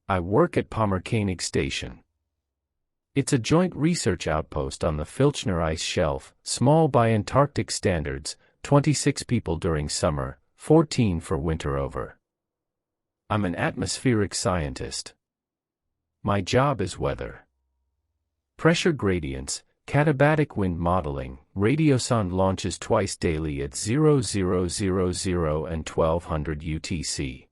I work at Pommerkanig Station. It's a joint research outpost on the Filchner ice shelf, small by Antarctic standards, 26 people during summer, 14 for winter over. I'm an atmospheric scientist. My job is weather. Pressure gradients, katabatic wind modeling. Radiosonde launches twice daily at 0000 and 1200 UTC.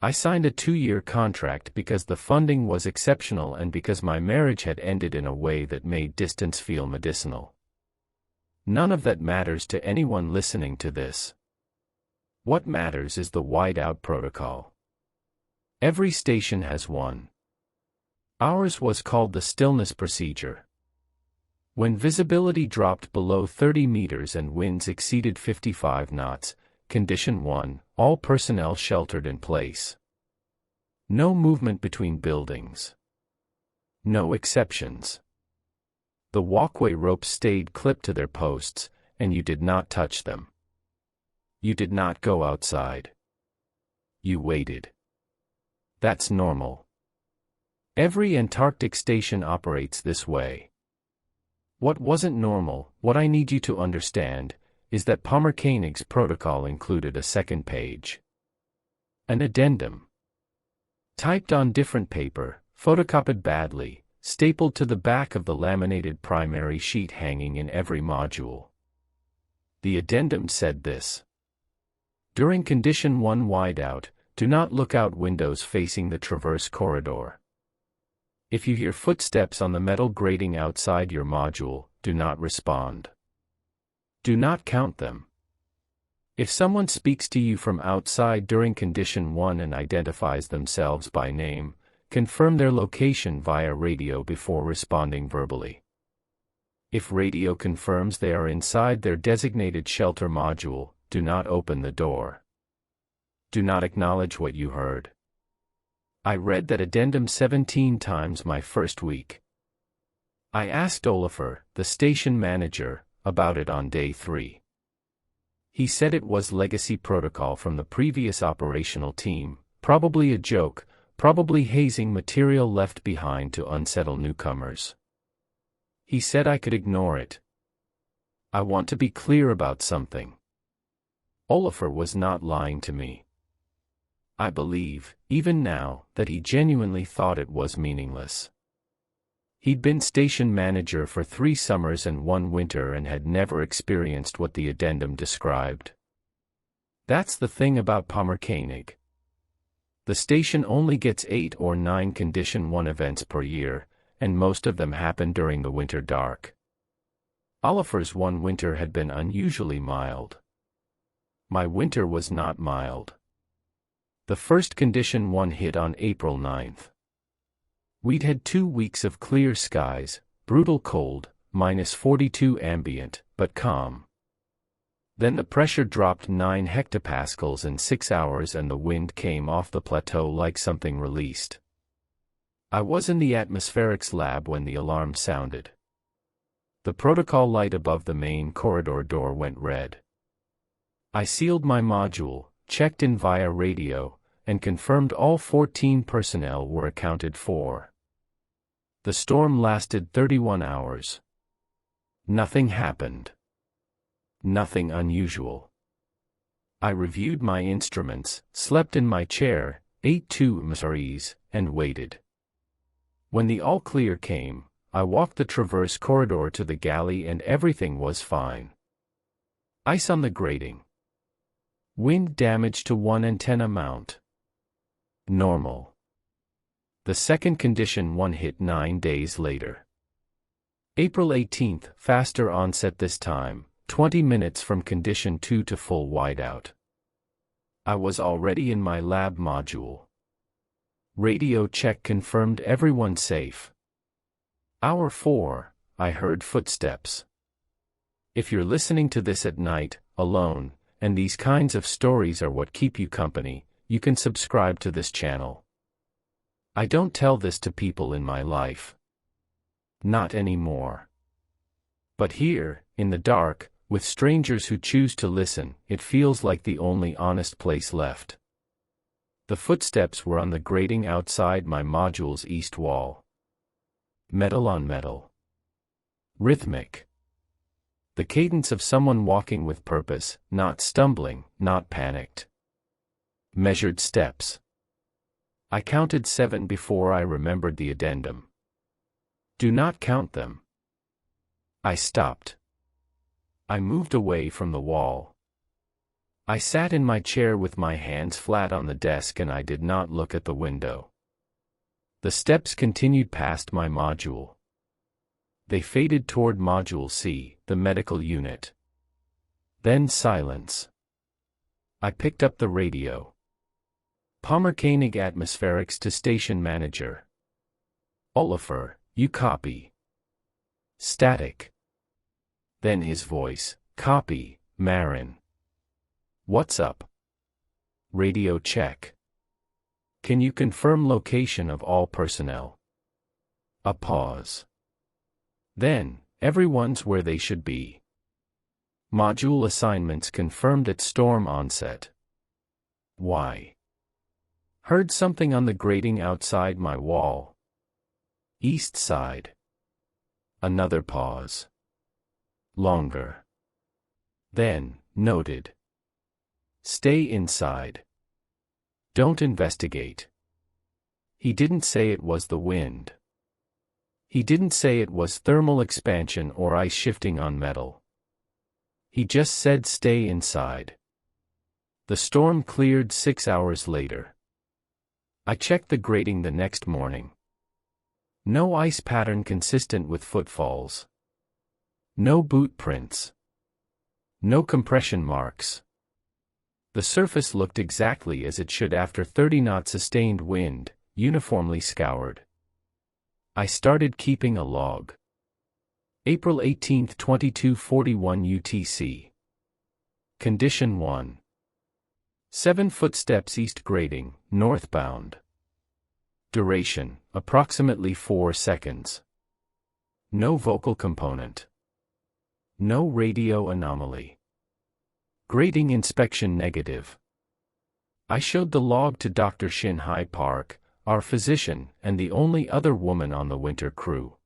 I signed a 2-year contract because the funding was exceptional and because my marriage had ended in a way that made distance feel medicinal. None of that matters to anyone listening to this. What matters is the Whiteout protocol. Every station has one. Ours was called the stillness procedure. When visibility dropped below 30 meters and winds exceeded 55 knots, Condition 1, all personnel sheltered in place. No movement between buildings. No exceptions. The walkway ropes stayed clipped to their posts, and you did not touch them. You did not go outside. You waited. That's normal. Every Antarctic station operates this way. What wasn't normal, what I need you to understand, is that Pommerkanig's protocol included a second page. An addendum. Typed on different paper, photocopied badly, stapled to the back of the laminated primary sheet hanging in every module. The addendum said this. During Condition 1 Whiteout, do not look out windows facing the traverse corridor. If you hear footsteps on the metal grating outside your module, do not respond. Do not count them. If someone speaks to you from outside during Condition 1 and identifies themselves by name, confirm their location via radio before responding verbally. If radio confirms they are inside their designated shelter module, do not open the door. Do not acknowledge what you heard. I read that addendum 17 times my first week. I asked Olafur, the station manager, about it on day 3. He said it was legacy protocol from the previous operational team, probably a joke, probably hazing material left behind to unsettle newcomers. He said I could ignore it. I want to be clear about something. Olafur was not lying to me. I believe, even now, that he genuinely thought it was meaningless. He'd been station manager for 3 summers and 1 winter and had never experienced what the addendum described. That's the thing about Pommerkanig. The station only gets 8 or 9 Condition 1 events per year, and most of them happen during the winter dark. Olafur's 1 winter had been unusually mild. My winter was not mild. The first Condition 1 hit on April 9th. We'd had 2 weeks of clear skies, brutal cold, -42 ambient, but calm. Then the pressure dropped 9 hectopascals in 6 hours and the wind came off the plateau like something released. I was in the atmospherics lab when the alarm sounded. The protocol light above the main corridor door went red. I sealed my module, checked in via radio, and confirmed all 14 personnel were accounted for. The storm lasted 31 hours. Nothing happened. Nothing unusual. I reviewed my instruments, slept in my chair, ate 2 MSREs, and waited. When the all-clear came, I walked the traverse corridor to the galley and everything was fine. Ice on the grating. Wind damage to 1 antenna mount. Normal. The second Condition 1 hit 9 days later. April 18th, faster onset this time, 20 minutes from Condition 2 to full whiteout. I was already in my lab module. Radio check confirmed everyone safe. Hour 4, I heard footsteps. If you're listening to this at night, alone, and these kinds of stories are what keep you company, you can subscribe to this channel. I don't tell this to people in my life. Not anymore. But here, in the dark, with strangers who choose to listen, it feels like the only honest place left. The footsteps were on the grating outside my module's east wall. Metal on metal. Rhythmic. The cadence of someone walking with purpose, not stumbling, not panicked. Measured steps. I counted 7 before I remembered the addendum. Do not count them. I stopped. I moved away from the wall. I sat in my chair with my hands flat on the desk and I did not look at the window. The steps continued past my module. They faded toward Module C, the medical unit. Then silence. I picked up the radio. Pommerkönig atmospherics to station manager. Oliver, you copy. Static. Then his voice, copy, Marin. What's up? Radio check. Can you confirm location of all personnel? A pause. Then, everyone's where they should be. Module assignments confirmed at storm onset. Why? Heard something on the grating outside my wall. East side. Another pause. Longer. Then, noted. Stay inside. Don't investigate. He didn't say it was the wind. He didn't say it was thermal expansion or ice shifting on metal. He just said stay inside. The storm cleared 6 hours later. I checked the grating the next morning. No ice pattern consistent with footfalls. No boot prints. No compression marks. The surface looked exactly as it should after 30-knot sustained wind, uniformly scoured. I started keeping a log. April 18, 22:41 UTC. Condition 1. 7 footsteps east grating, northbound. Duration, approximately 4 seconds. No vocal component. No radio anomaly. Grating inspection negative. I showed the log to Dr. Shin-Hai Park, our physician and the only other woman on the winter crew.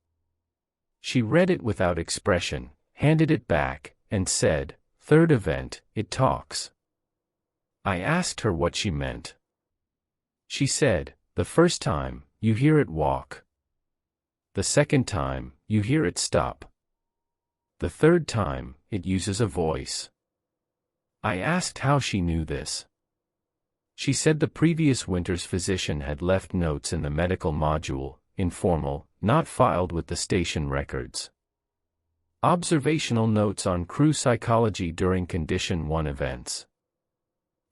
She read it without expression, handed it back, and said, "Third event, it talks." I asked her what she meant. She said, "The first time, you hear it walk. The second time, you hear it stop. The third time, it uses a voice." I asked how she knew this. She said the previous winter's physician had left notes in the medical module, informal, not filed with the station records. Observational notes on crew psychology during Condition 1 events.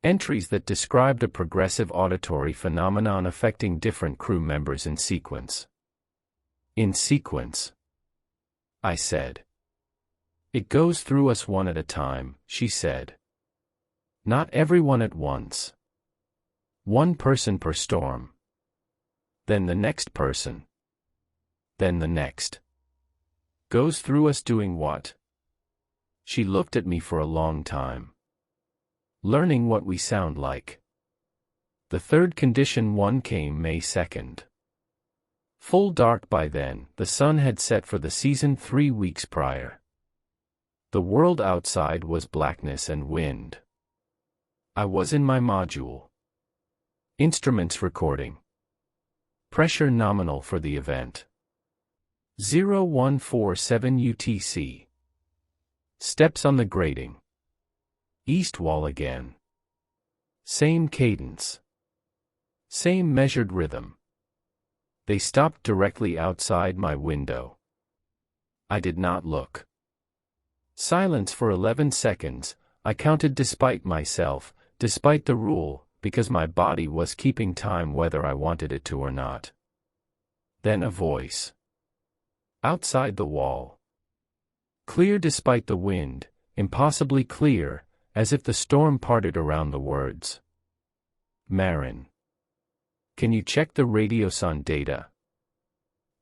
Entries that described a progressive auditory phenomenon affecting different crew members in sequence. In sequence, I said. It goes through us one at a time, she said. Not everyone at once. One person per storm. Then the next person. Then the next. Goes through us doing what? She looked at me for a long time. Learning what we sound like. The third Condition 1 came May 2nd. Full dark by then, the sun had set for the season 3 weeks prior. The world outside was blackness and wind. I was in my module. Instruments recording. Pressure nominal for the event. 0147 UTC. Steps on the grating. East wall again. Same cadence. Same measured rhythm. They stopped directly outside my window. I did not look. Silence for 11 seconds, I counted despite myself, despite the rule, because my body was keeping time whether I wanted it to or not. Then a voice. Outside the wall. Clear despite the wind, impossibly clear, as if the storm parted around the words. Marin. Can you check the radioson data?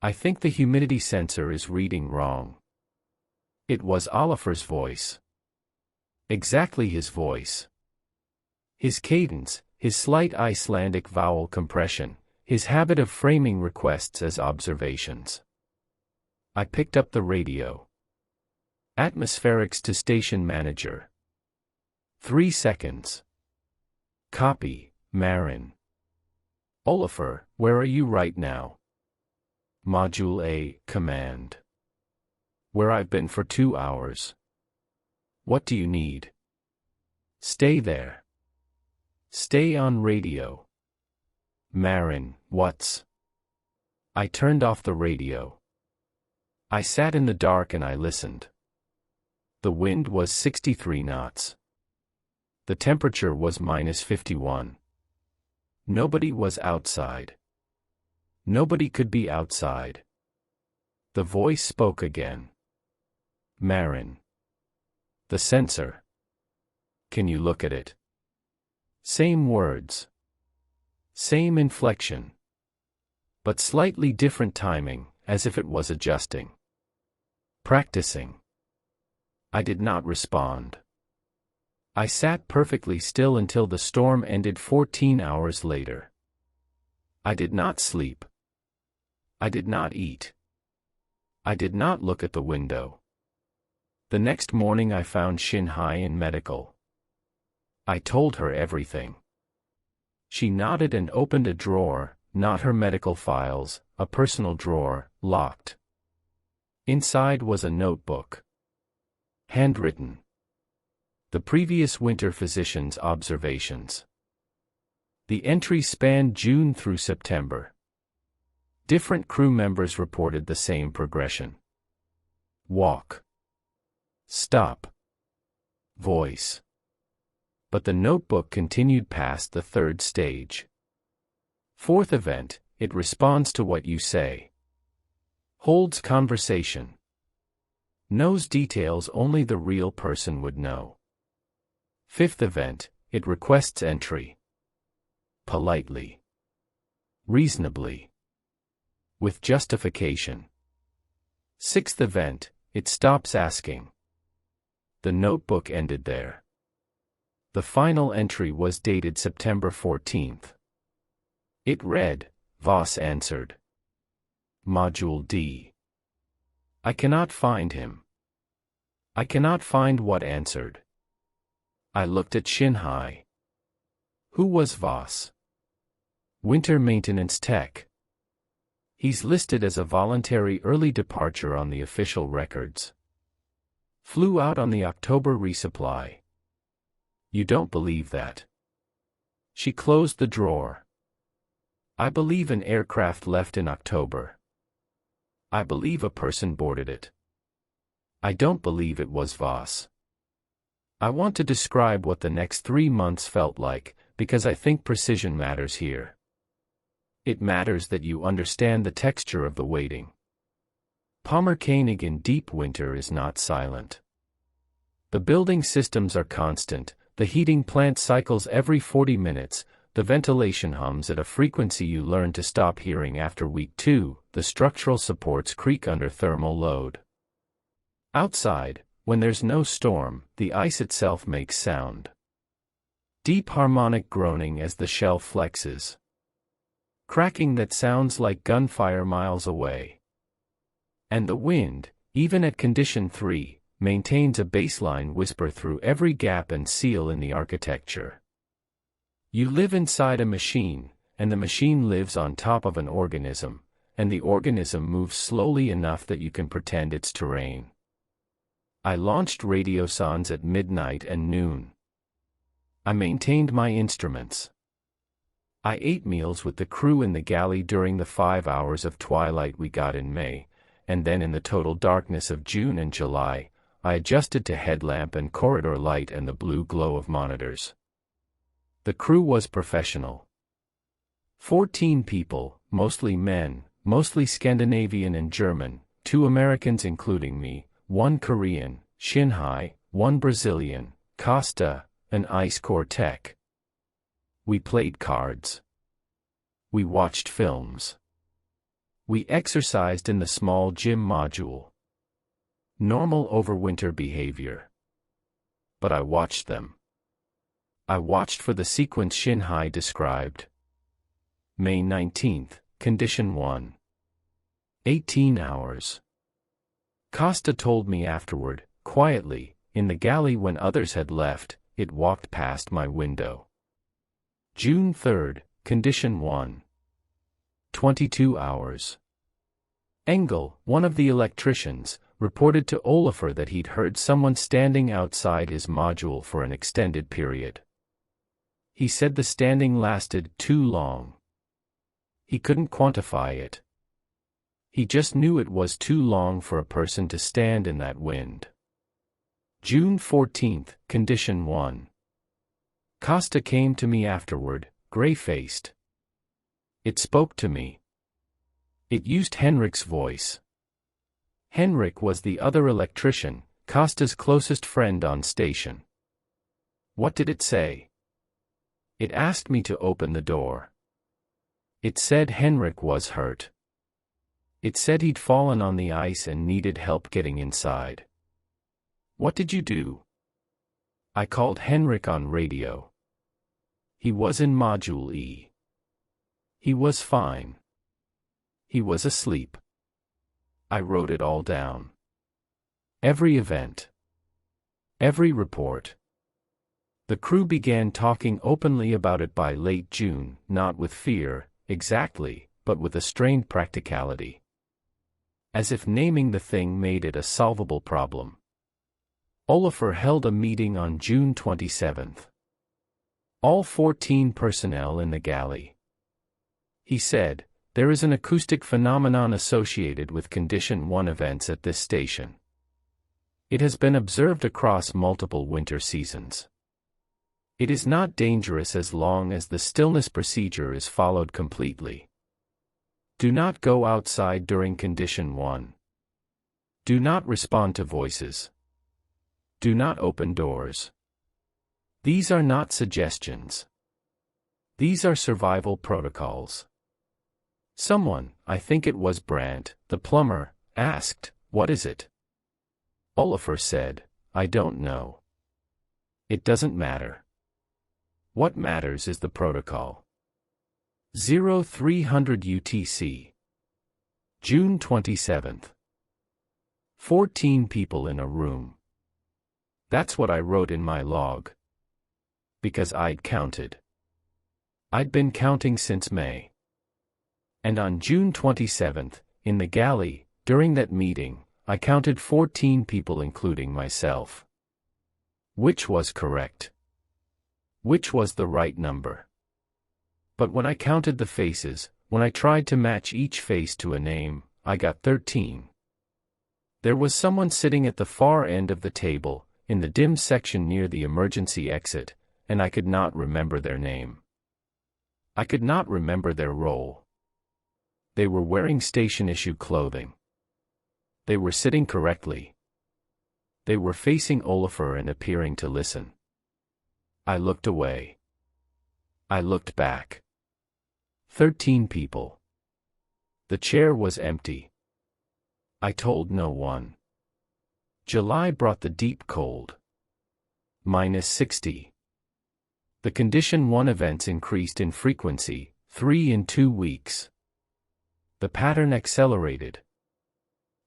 I think the humidity sensor is reading wrong. It was Oliver's voice. Exactly his voice. His cadence, his slight Icelandic vowel compression, his habit of framing requests as observations. I picked up the radio. Atmospherics to station manager. 3 seconds. Copy, Marin. Olafur, where are you right now? Module A, command. Where I've been for 2 hours. What do you need? Stay there. Stay on radio. Marin, what's? I turned off the radio. I sat in the dark and I listened. The wind was 63 knots. The temperature was -51. Nobody was outside. Nobody could be outside. The voice spoke again. Marin. The sensor. Can you look at it? Same words. Same inflection. But slightly different timing, as if it was adjusting. Practicing. I did not respond. I sat perfectly still until the storm ended 14 hours later. I did not sleep. I did not eat. I did not look at the window. The next morning I found Shinhai in medical. I told her everything. She nodded and opened a drawer, not her medical files, a personal drawer, locked. Inside was a notebook. Handwritten. The previous winter physician's observations. The entry spanned June through September. Different crew members reported the same progression. Walk. Stop. Voice. But the notebook continued past the 3rd stage. 4th event, it responds to what you say. Holds conversation. Knows details only the real person would know. 5th event, it requests entry. Politely. Reasonably. With justification. 6th event, it stops asking. The notebook ended there. The final entry was dated September 14th. It read, Voss answered. Module D. I cannot find him. I cannot find what answered. I looked at Shinhai. Who was Voss? Winter maintenance tech. He's listed as a voluntary early departure on the official records. Flew out on the October resupply. You don't believe that? She closed the drawer. I believe an aircraft left in October. I believe a person boarded it. I don't believe it was Voss. I want to describe what the next 3 months felt like, because I think precision matters here. It matters that you understand the texture of the waiting. Pommerkönig in deep winter is not silent. The building systems are constant, the heating plant cycles every 40 minutes, the ventilation hums at a frequency you learn to stop hearing after week 2, the structural supports creak under thermal load. Outside, when there's no storm, the ice itself makes sound. Deep harmonic groaning as the shell flexes. Cracking that sounds like gunfire miles away. And the wind, even at condition 3, maintains a baseline whisper through every gap and seal in the architecture. You live inside a machine, and the machine lives on top of an organism, and the organism moves slowly enough that you can pretend it's terrain. I launched radiosondes at midnight and noon. I maintained my instruments. I ate meals with the crew in the galley during the 5 hours of twilight we got in May, and then in the total darkness of June and July, I adjusted to headlamp and corridor light and the blue glow of monitors. The crew was professional. 14 people, mostly men, mostly Scandinavian and German, 2 Americans including me, 1 Korean, Shinhai, 1 Brazilian, Costa, an Ice Corps tech. We played cards. We watched films. We exercised in the small gym module. Normal overwinter behavior. But I watched them. I watched for the sequence Shinhai described. May 19th, Condition 1. 18 hours. Costa told me afterward, quietly, in the galley when others had left, it walked past my window. June 3rd, Condition 1. 22 hours. Engel, one of the electricians, reported to Olafur that he'd heard someone standing outside his module for an extended period. He said the standing lasted too long. He couldn't quantify it. He just knew it was too long for a person to stand in that wind. June 14th, Condition 1. Costa came to me afterward, gray-faced. It spoke to me. It used Henrik's voice. Henrik was the other electrician, Costa's closest friend on station. What did it say? It asked me to open the door. It said Henrik was hurt. It said he'd fallen on the ice and needed help getting inside. What did you do? I called Henrik on radio. He was in Module E. He was fine. He was asleep. I wrote it all down. Every event. Every report. The crew began talking openly about it by late June, not with fear, exactly, but with a strained practicality. As if naming the thing made it a solvable problem. Olafur held a meeting on June 27th. All 14 personnel in the galley. He said, there is an acoustic phenomenon associated with Condition 1 events at this station. It has been observed across multiple winter seasons. It is not dangerous as long as the stillness procedure is followed completely. Do not go outside during Condition 1. Do not respond to voices. Do not open doors. These are not suggestions. These are survival protocols. Someone, I think it was Brandt, the plumber, asked, "What is it?" Olafur said, "I don't know. It doesn't matter. What matters is the protocol." 0300 UTC. June 27th. 14 people in a room. That's what I wrote in my log. Because I'd counted. I'd been counting since May. And on June 27th, in the galley, during that meeting, I counted 14 people including myself. Which was correct? Which was the right number? But when I counted the faces, when I tried to match each face to a name, I got 13. There was someone sitting at the far end of the table, in the dim section near the emergency exit, and I could not remember their name. I could not remember their role. They were wearing station-issue clothing. They were sitting correctly. They were facing Olafur and appearing to listen. I looked away. I looked back. 13 people. The chair was empty. I told no one. July brought the deep cold. -60. The Condition 1 events increased in frequency, 3 in 2 weeks. The pattern accelerated.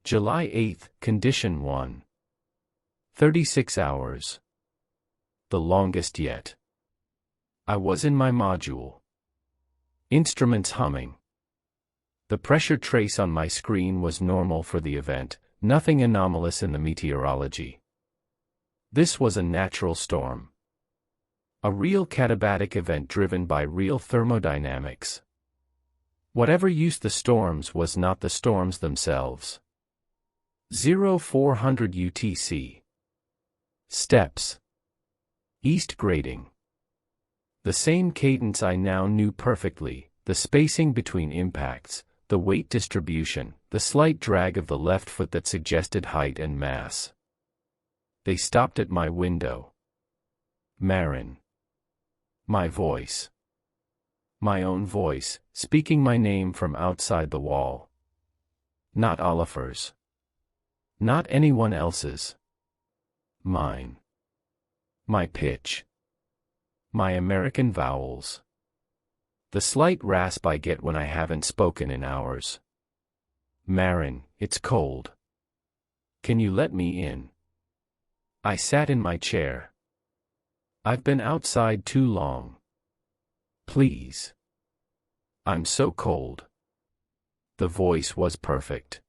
July 8th, Condition 1. 36 hours. The longest yet. I was in my module. Instruments humming. The pressure trace on my screen was normal for the event, nothing anomalous in the meteorology. This was a natural storm. A real katabatic event driven by real thermodynamics. Whatever used the storms was not the storms themselves. 0400 UTC. Steps. East grading. The same cadence I now knew perfectly, the spacing between impacts, the weight distribution, the slight drag of the left foot that suggested height and mass. They stopped at my window. Marin. My voice. My own voice, speaking my name from outside the wall. Not Olafur's. Not anyone else's. Mine. My pitch. My American vowels. The slight rasp I get when I haven't spoken in hours. Marin, it's cold. Can you let me in? I sat in my chair. I've been outside too long. Please. I'm so cold. The voice was perfect.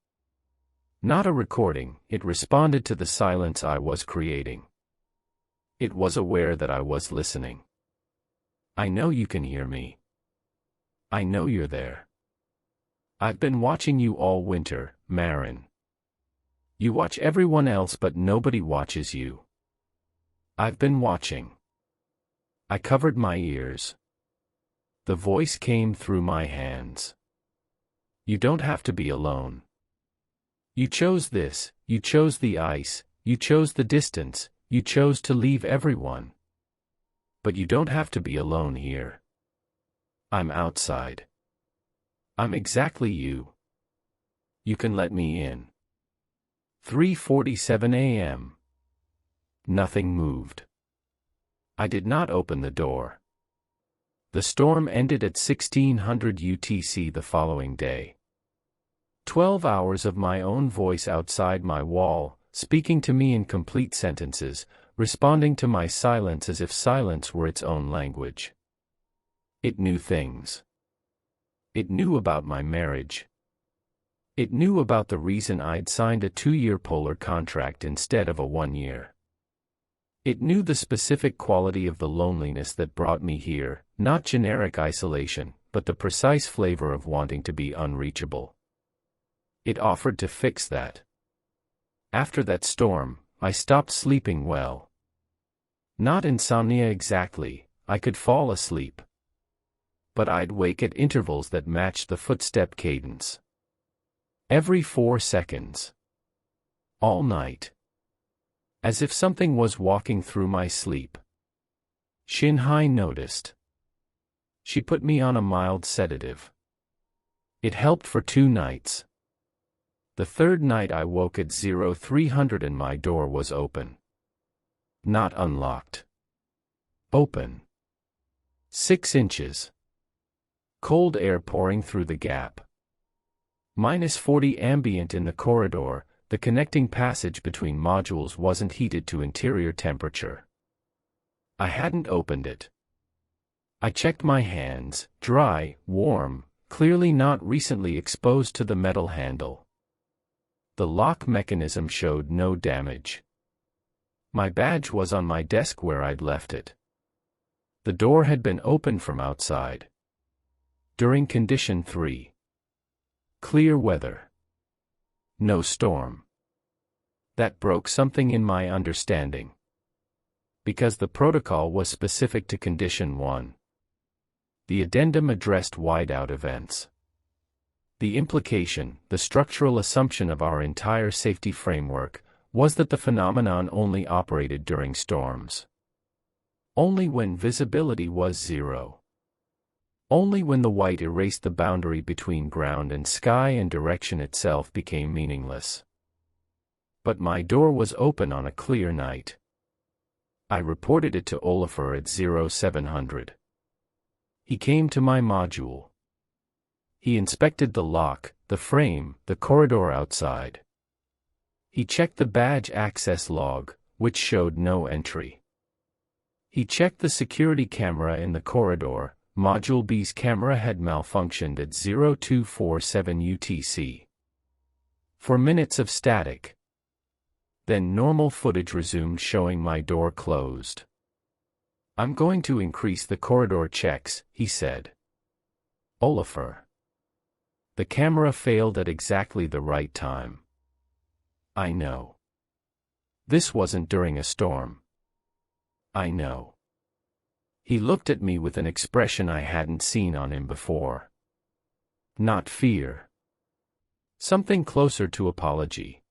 Not a recording, it responded to the silence I was creating. It was aware that I was listening. I know you can hear me. I know you're there. I've been watching you all winter, Marin. You watch everyone else but nobody watches you. I've been watching. I covered my ears. The voice came through my hands. You don't have to be alone. You chose this, you chose the ice, you chose the distance, you chose to leave everyone. But you don't have to be alone here. I'm outside. I'm exactly you. You can let me in. 3:47 a.m. Nothing moved. I did not open the door. The storm ended at 1600 UTC the following day. 12 hours of my own voice outside my wall, speaking to me in complete sentences, responding to my silence as if silence were its own language. It knew things. It knew about my marriage. It knew about the reason I'd signed a 2-year polar contract instead of a 1-year. It knew the specific quality of the loneliness that brought me here, not generic isolation, but the precise flavor of wanting to be unreachable. It offered to fix that. After that storm, I stopped sleeping well. Not insomnia exactly, I could fall asleep. But I'd wake at intervals that matched the footstep cadence. Every 4 seconds. All night. As if something was walking through my sleep. Shinhai noticed. She put me on a mild sedative. It helped for 2 nights. The 3rd night I woke at 0300 and my door was open. Not unlocked. Open. 6 inches. Cold air pouring through the gap. -40 ambient in the corridor, the connecting passage between modules wasn't heated to interior temperature. I hadn't opened it. I checked my hands, dry, warm, clearly not recently exposed to the metal handle. The lock mechanism showed no damage. My badge was on my desk where I'd left it. The door had been opened from outside. During condition 3. Clear weather. No storm. That broke something in my understanding. Because the protocol was specific to condition 1. The addendum addressed whiteout events. The implication, the structural assumption of our entire safety framework, was that the phenomenon only operated during storms. Only when visibility was 0. Only when the white erased the boundary between ground and sky and direction itself became meaningless. But my door was open on a clear night. I reported it to Olafur at 0700. He came to my module. He inspected the lock, the frame, the corridor outside. He checked the badge access log, which showed no entry. He checked the security camera in the corridor. Module B's camera had malfunctioned at 0247 UTC. 4 minutes of static. Then normal footage resumed showing my door closed. I'm going to increase the corridor checks, he said. Olafur. The camera failed at exactly the right time. I know. This wasn't during a storm. I know. He looked at me with an expression I hadn't seen on him before. Not fear. Something closer to apology.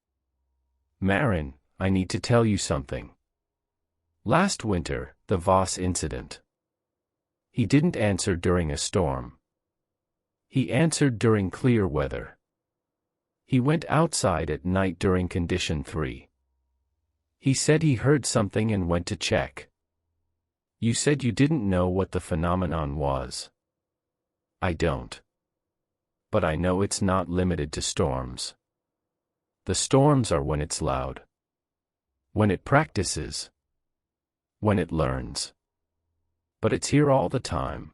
Marin, I need to tell you something. Last winter, the Voss incident. He didn't answer during a storm. He answered during clear weather. He went outside at night during condition 3. He said he heard something and went to check. You said you didn't know what the phenomenon was. I don't. But I know it's not limited to storms. The storms are when it's loud. When it practices. When it learns. But it's here all the time.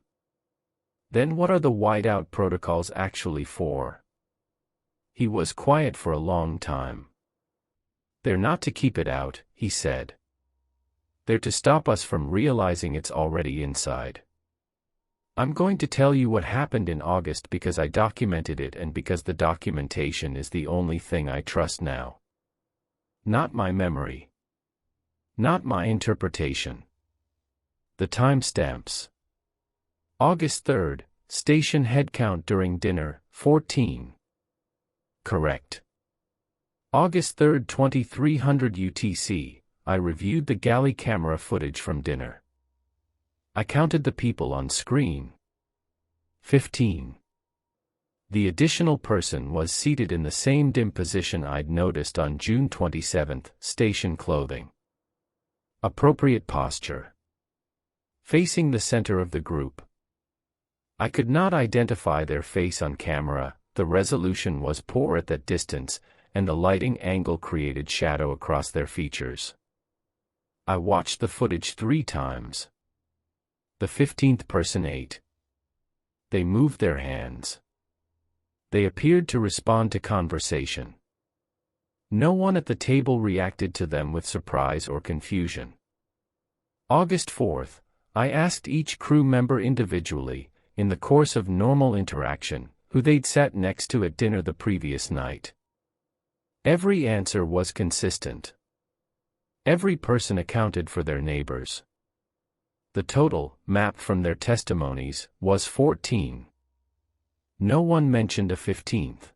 Then what are the whiteout protocols actually for? He was quiet for a long time. They're not to keep it out, he said. They're to stop us from realizing it's already inside. I'm going to tell you what happened in August because I documented it and because the documentation is the only thing I trust now. Not my memory. Not my interpretation. The timestamps. August 3rd, station head count during dinner, 14. Correct. August 3rd, 2300 UTC, I reviewed the galley camera footage from dinner. I counted the people on screen. 15. The additional person was seated in the same dim position I'd noticed on June 27th, station clothing. Appropriate posture. Facing the center of the group. I could not identify their face on camera, the resolution was poor at that distance, and the lighting angle created shadow across their features. I watched the footage 3 times. The 15th person ate. They moved their hands. They appeared to respond to conversation. No one at the table reacted to them with surprise or confusion. August 4th, I asked each crew member individually, in the course of normal interaction, who they'd sat next to at dinner the previous night. Every answer was consistent. Every person accounted for their neighbors. The total, mapped from their testimonies, was 14. No one mentioned a 15th.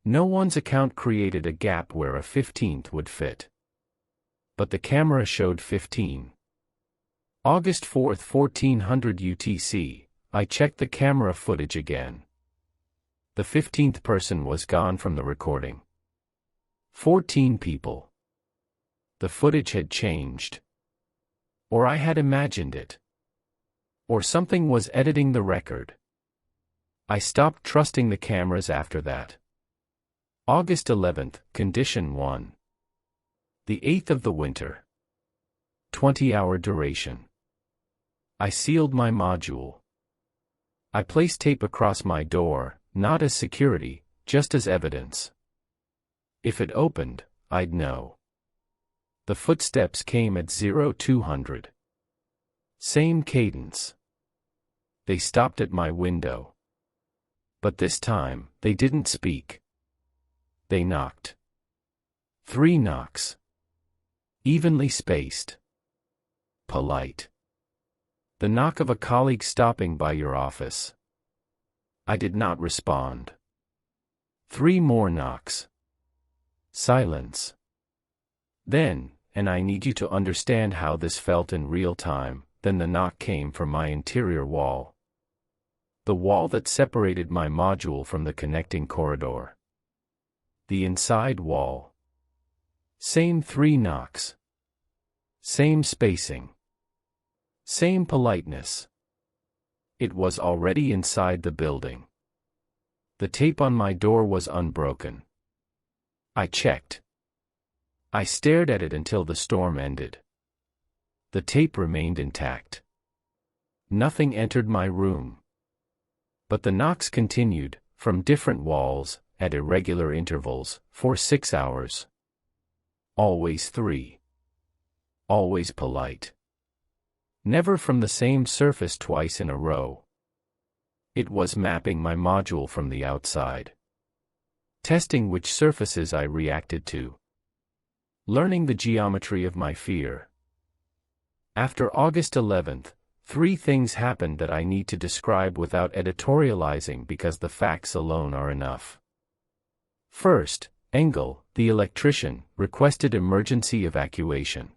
No one's account created a gap where a 15th would fit. But the camera showed 15. August 4th, 1400 UTC, I checked the camera footage again. The 15th person was gone from the recording. 14 people. The footage had changed. Or I had imagined it. Or something was editing the record. I stopped trusting the cameras after that. August 11th, condition 1. The 8th of the winter. 20-hour duration. I sealed my module. I placed tape across my door, not as security, just as evidence. If it opened, I'd know. The footsteps came at 0200. Same cadence. They stopped at my window. But this time, they didn't speak. They knocked. 3 knocks. Evenly spaced. Polite. The knock of a colleague stopping by your office. I did not respond. 3 more knocks. Silence. Then, and I need you to understand how this felt in real time, then the knock came from my interior wall. The wall that separated my module from the connecting corridor. The inside wall. Same 3 knocks. Same spacing. Same politeness. It was already inside the building. The tape on my door was unbroken. I checked. I stared at it until the storm ended. The tape remained intact. Nothing entered my room. But the knocks continued, from different walls, at irregular intervals, for 6 hours. Always 3. Always polite. Never from the same surface twice in a row. It was mapping my module from the outside. Testing which surfaces I reacted to. Learning the geometry of my fear. After August 11th, 3 things happened that I need to describe without editorializing because the facts alone are enough. First, Engel, the electrician, requested emergency evacuation.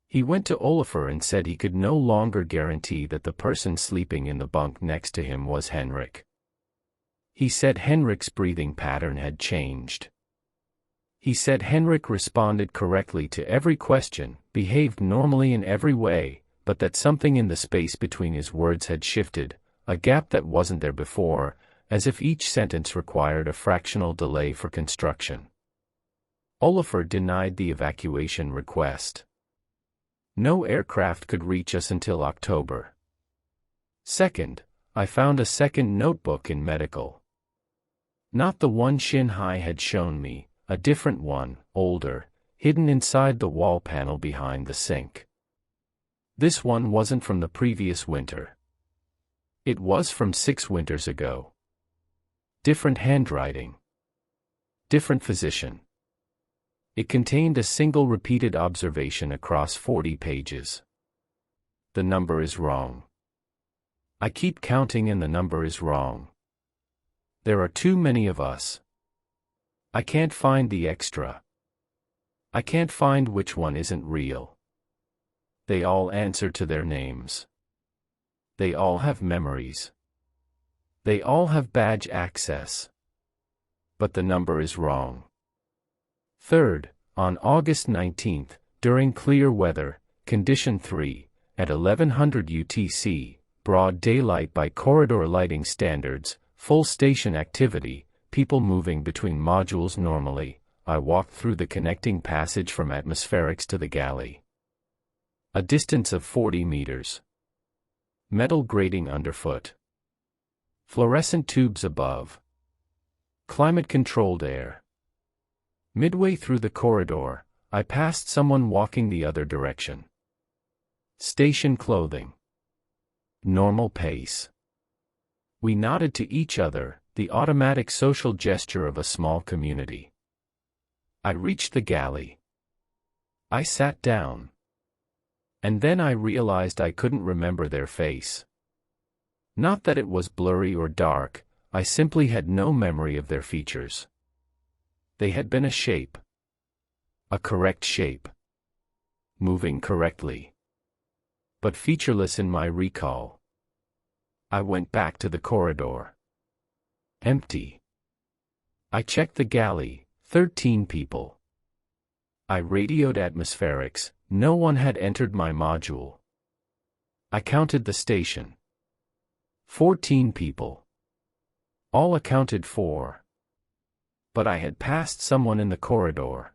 He went to Oliver and said he could no longer guarantee that the person sleeping in the bunk next to him was Henrik. He said Henrik's breathing pattern had changed. He said Henrik responded correctly to every question, behaved normally in every way, but that something in the space between his words had shifted, a gap that wasn't there before, as if each sentence required a fractional delay for construction. Oliver denied the evacuation request. No aircraft could reach us until October. Second, I found a second notebook in medical. Not the one Shinhai had shown me, a different one, older, hidden inside the wall panel behind the sink. This one wasn't from the previous winter. It was from 6 winters ago. Different handwriting. Different physician. It contained a single repeated observation across 40 pages. The number is wrong. I keep counting and the number is wrong. There are too many of us. I can't find the extra. I can't find which one isn't real. They all answer to their names. They all have memories. They all have badge access. But the number is wrong. Third, on August 19th, during clear weather, condition 3, at 1100 UTC, broad daylight by corridor lighting standards, full station activity, people moving between modules normally, I walked through the connecting passage from atmospherics to the galley. A distance of 40 meters. Metal grating underfoot. Fluorescent tubes above. Climate-controlled air. Midway through the corridor, I passed someone walking the other direction. Station clothing. Normal pace. We nodded to each other, the automatic social gesture of a small community. I reached the galley. I sat down. And then I realized I couldn't remember their face. Not that it was blurry or dark, I simply had no memory of their features. They had been a shape. A correct shape. Moving correctly. But featureless in my recall. I went back to the corridor. Empty. I checked the galley, 13 people. I radioed atmospherics, no one had entered my module. I counted the station. 14 people. All accounted for. But I had passed someone in the corridor.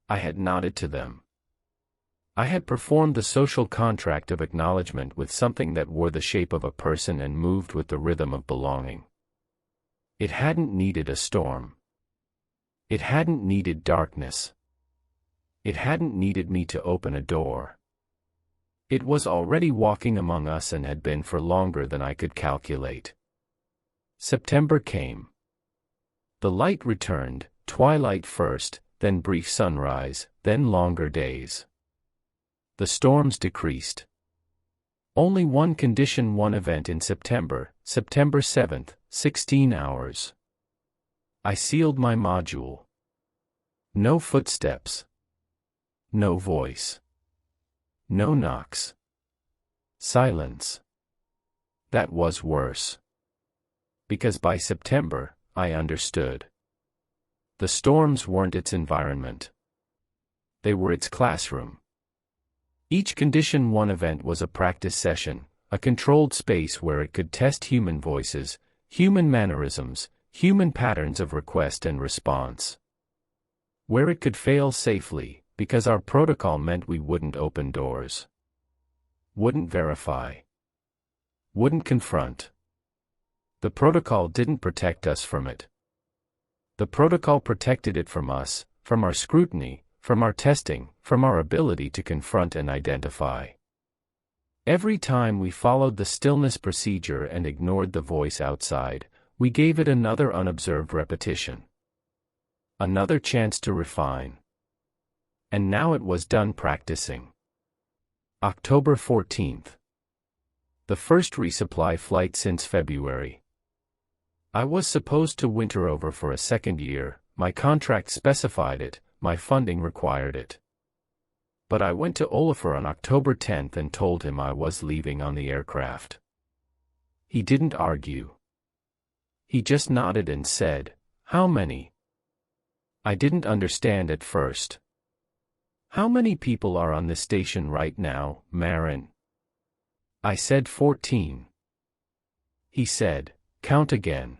I had nodded to them. I had performed the social contract of acknowledgement with something that wore the shape of a person and moved with the rhythm of belonging. It hadn't needed a storm. It hadn't needed darkness. It hadn't needed me to open a door. It was already walking among us and had been for longer than I could calculate. September came. The light returned, twilight first, then brief sunrise, then longer days. The storms decreased. Only one condition, one event in September, September 7th, 16 hours. I sealed my module. No footsteps. No voice. No knocks. Silence. That was worse. Because by September, I understood. The storms weren't its environment. They were its classroom. Each condition one event was a practice session, a controlled space where it could test human voices, human mannerisms, human patterns of request and response. Where it could fail safely, because our protocol meant we wouldn't open doors. Wouldn't verify. Wouldn't confront. The protocol didn't protect us from it. The protocol protected it from us, from our scrutiny, from our testing, from our ability to confront and identify. Every time we followed the stillness procedure and ignored the voice outside, we gave it another unobserved repetition. Another chance to refine. And now it was done practicing. October 14th. The first resupply flight since February. I was supposed to winter over for a second year, my contract specified it, my funding required it. But I went to Oliver on October 10th and told him I was leaving on the aircraft. He didn't argue. He just nodded and said, "How many?" I didn't understand at first. How many people are on this station right now, Marin? I said 14. He said, count again.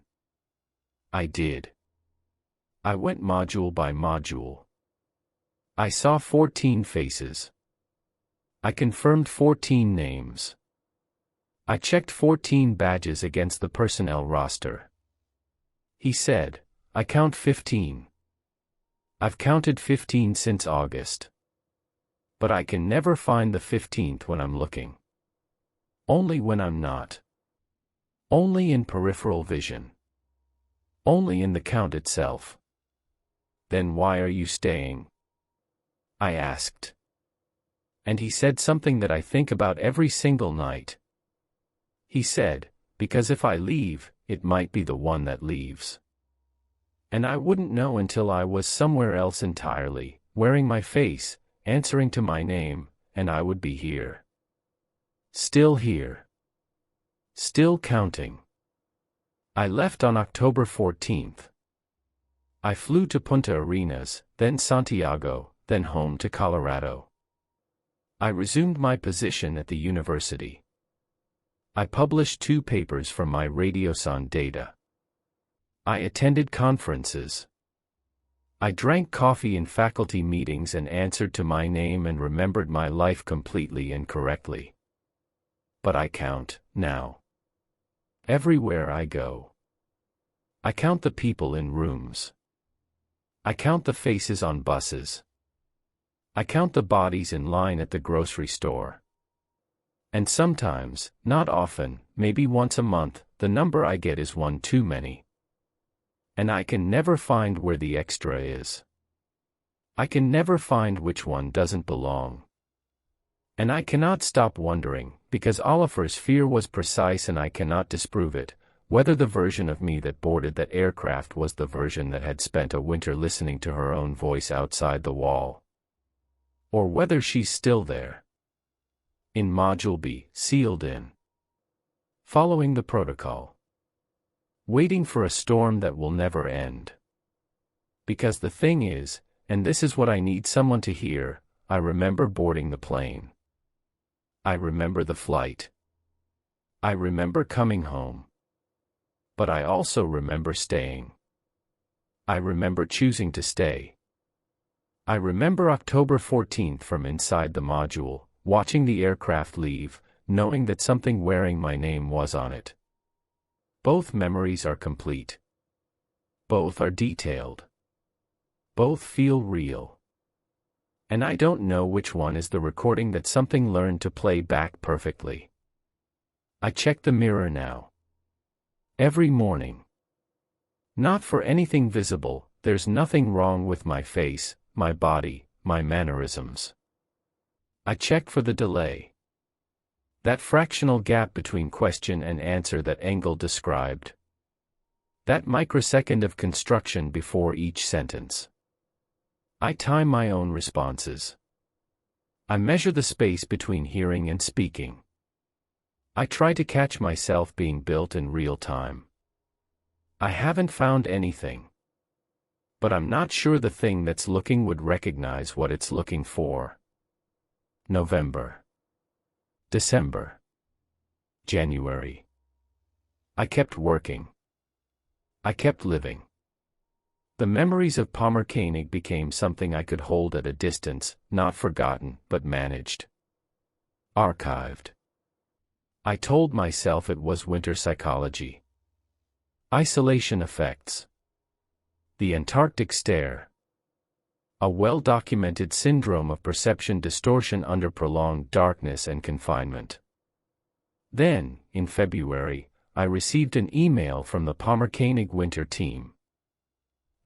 I did. I went module by module. I saw 14 faces. I confirmed 14 names. I checked 14 badges against the personnel roster. He said, I count 15. I've counted 15 since August. But I can never find the 15th when I'm looking. Only when I'm not. Only in peripheral vision. Only in the count itself. Then why are you staying? I asked. And he said something that I think about every single night. He said, because if I leave, it might be the one that leaves. And I wouldn't know until I was somewhere else entirely, wearing my face, answering to my name, and I would be here. Still here. Still counting. I left on October 14th. I flew to Punta Arenas, then Santiago, then home to Colorado. I resumed my position at the university. I published 2 papers from my Radioson data. I attended conferences. I drank coffee in faculty meetings and answered to my name and remembered my life completely and correctly. But I count, now. Everywhere I go. I count the people in rooms. I count the faces on buses. I count the bodies in line at the grocery store. And sometimes, not often, maybe once a month, the number I get is one too many. And I can never find where the extra is. I can never find which one doesn't belong. And I cannot stop wondering, because Oliver's fear was precise and I cannot disprove it, whether the version of me that boarded that aircraft was the version that had spent a winter listening to her own voice outside the wall. Or whether she's still there. In Module B, sealed in. Following the protocol. Waiting for a storm that will never end. Because the thing is, and this is what I need someone to hear, I remember boarding the plane. I remember the flight. I remember coming home. But I also remember staying. I remember choosing to stay. I remember October 14th from inside the module, watching the aircraft leave, knowing that something wearing my name was on it. Both memories are complete. Both are detailed. Both feel real. And I don't know which one is the recording that something learned to play back perfectly. I check the mirror now. Every morning. Not for anything visible, there's nothing wrong with my face, my body, my mannerisms. I check for the delay. That fractional gap between question and answer that Engel described. That microsecond of construction before each sentence. I time my own responses. I measure the space between hearing and speaking. I try to catch myself being built in real time. I haven't found anything. But I'm not sure the thing that's looking would recognize what it's looking for. November. December. January. I kept working. I kept living. The memories of Palmer Koenig became something I could hold at a distance, not forgotten, but managed. Archived. I told myself it was winter psychology. Isolation effects. The Antarctic stare. A well-documented syndrome of perception distortion under prolonged darkness and confinement. Then, in February, I received an email from the Palmer Koenig winter team.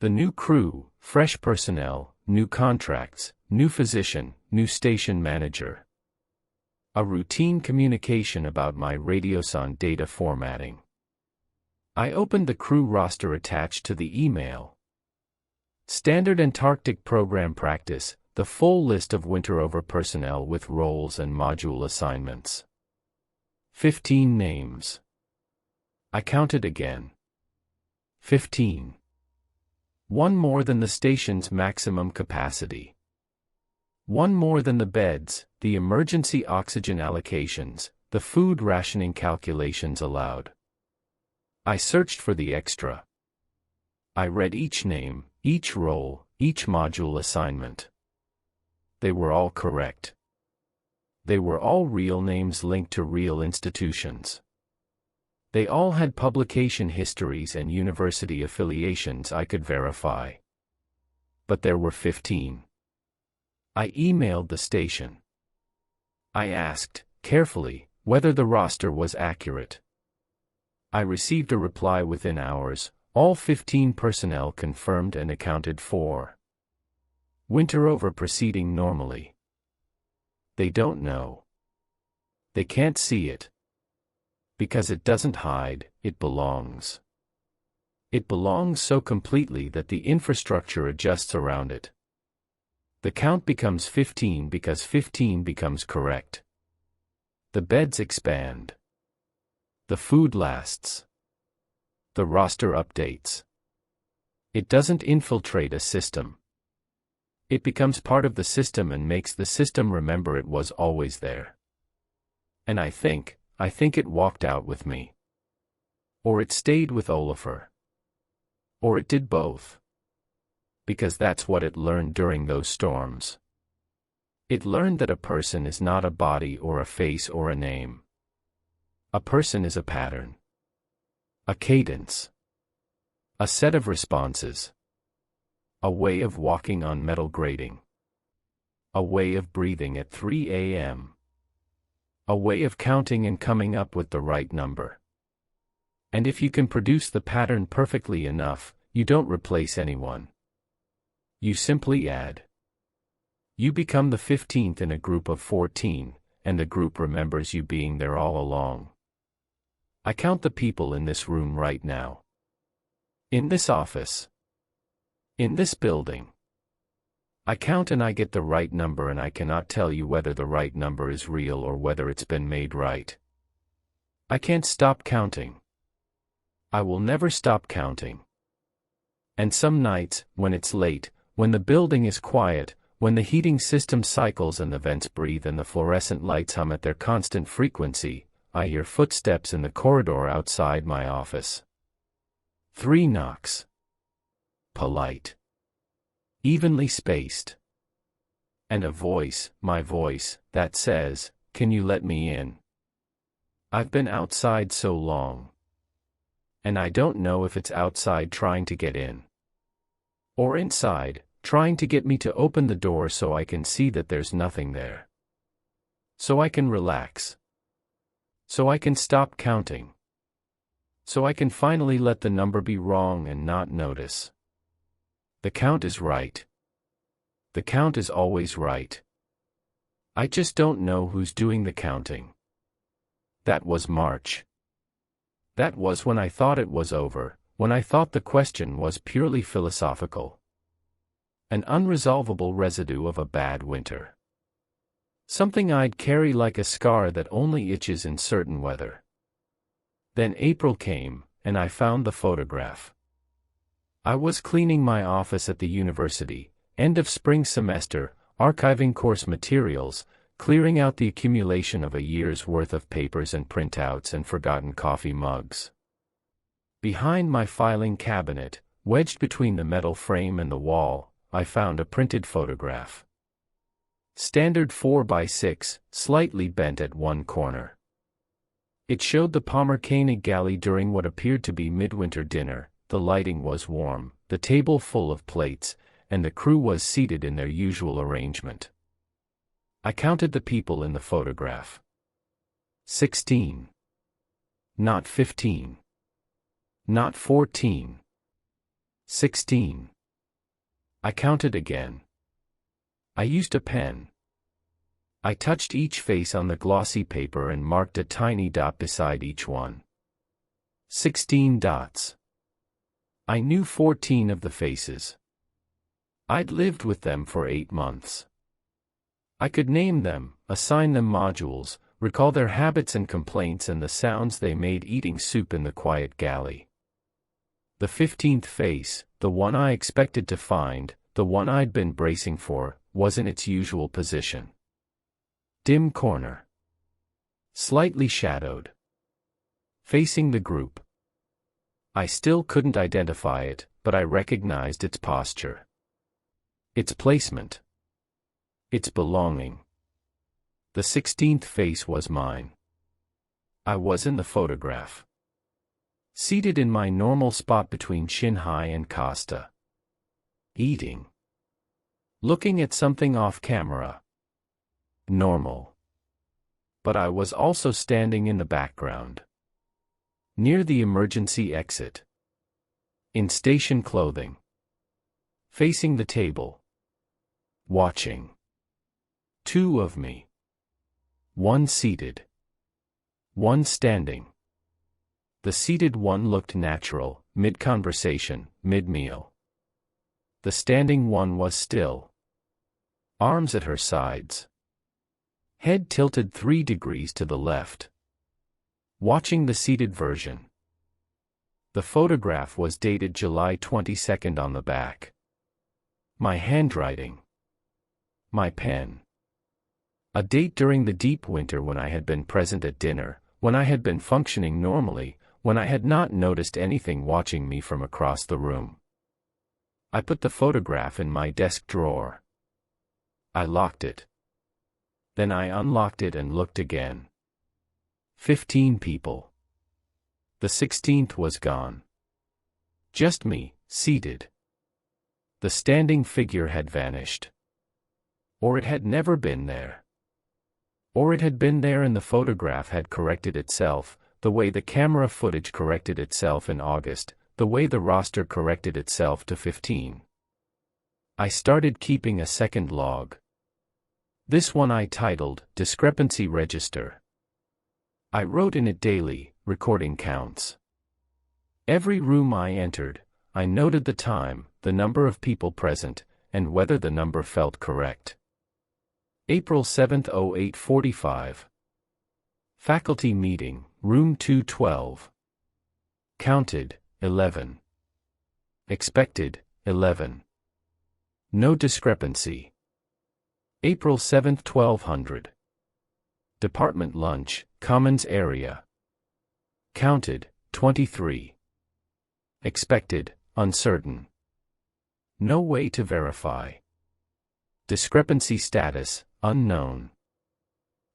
The new crew, fresh personnel, new contracts, new physician, new station manager. A routine communication about my Radioson data formatting. I opened the crew roster attached to the email. Standard Antarctic program practice, the full list of winter-over personnel with roles and module assignments. 15 names. I counted again. 15. One more than the station's maximum capacity. One more than the beds, the emergency oxygen allocations, the food rationing calculations allowed. I searched for the extra. I read each name, each role, each module assignment. They were all correct. They were all real names linked to real institutions. They all had publication histories and university affiliations I could verify. But there were 15. I emailed the station. I asked, carefully, whether the roster was accurate. I received a reply within hours. All 15 personnel confirmed and accounted for. Winter over proceeding normally. They don't know. They can't see it. Because it doesn't hide, it belongs. It belongs so completely that the infrastructure adjusts around it. The count becomes 15 because 15 becomes correct. The beds expand. The food lasts. The roster updates. It doesn't infiltrate a system. It becomes part of the system and makes the system remember it was always there. And I think it walked out with me. Or it stayed with Olafur. Or it did both. Because that's what it learned during those storms. It learned that a person is not a body or a face or a name. A person is a pattern. A cadence. A set of responses. A way of walking on metal grating. A way of breathing at 3 a.m. A way of counting and coming up with the right number. And if you can produce the pattern perfectly enough, you don't replace anyone. You simply add. You become the 15th in a group of 14, and the group remembers you being there all along. I count the people in this room right now. In this office. In this building. I count and I get the right number, and I cannot tell you whether the right number is real or whether it's been made right. I can't stop counting. I will never stop counting. And some nights, when it's late, when the building is quiet, when the heating system cycles and the vents breathe and the fluorescent lights hum at their constant frequency, I hear footsteps in the corridor outside my office. 3 knocks. Polite. Evenly spaced. And a voice, my voice, that says, "Can you let me in? I've been outside so long. And I don't know if it's outside trying to get in. Or inside, trying to get me to open the door so I can see that there's nothing there. So I can relax. So I can stop counting. So I can finally let the number be wrong and not notice. The count is right. The count is always right. I just don't know who's doing the counting." That was March. That was when I thought it was over, when I thought the question was purely philosophical. An unresolvable residue of a bad winter. Something I'd carry like a scar that only itches in certain weather. Then April came, and I found the photograph. I was cleaning my office at the university, end of spring semester, archiving course materials, clearing out the accumulation of a year's worth of papers and printouts and forgotten coffee mugs. Behind my filing cabinet, wedged between the metal frame and the wall, I found a printed photograph. Standard 4x6, slightly bent at one corner. It showed the Palmer Koenig galley during what appeared to be midwinter dinner. The lighting was warm, the table full of plates, and the crew was seated in their usual arrangement. I counted the people in the photograph. 16. Not 15. Not 14. 16. I counted again. I used a pen. I touched each face on the glossy paper and marked a tiny dot beside each one. 16 dots. I knew 14 of the faces. I'd lived with them for 8 months. I could name them, assign them modules, recall their habits and complaints and the sounds they made eating soup in the quiet galley. The 15th face, the one I expected to find, the one I'd been bracing for, was in its usual position. Dim corner. Slightly shadowed. Facing the group. I still couldn't identify it, but I recognized its posture. Its placement. Its belonging. The 16th face was mine. I was in the photograph. Seated in my normal spot between Shinhai and Costa. Eating. Looking at something off camera. Normal. But I was also standing in the background. Near the emergency exit. In station clothing. Facing the table. Watching. Two of me. One seated. One standing. The seated one looked natural, mid-conversation, mid-meal. The standing one was still. Arms at her sides. Head tilted 3 degrees to the left. Watching the seated version. The photograph was dated July 22nd on the back. My handwriting. My pen. A date during the deep winter when I had been present at dinner, when I had been functioning normally, when I had not noticed anything watching me from across the room. I put the photograph in my desk drawer. I locked it. Then I unlocked it and looked again. 15 people. The 16th was gone. Just me, seated. The standing figure had vanished. Or it had never been there. Or it had been there and the photograph had corrected itself, the way the camera footage corrected itself in August, the way the roster corrected itself to 15. I started keeping a second log. This one I titled, Discrepancy Register. I wrote in it daily, recording counts. Every room I entered, I noted the time, the number of people present, and whether the number felt correct. April 7, 08:45. Faculty meeting, room 212. Counted, 11. Expected, 11. No discrepancy. April 7, 1200. Department lunch, Commons area. Counted, 23. Expected, uncertain. No way to verify. Discrepancy status, unknown.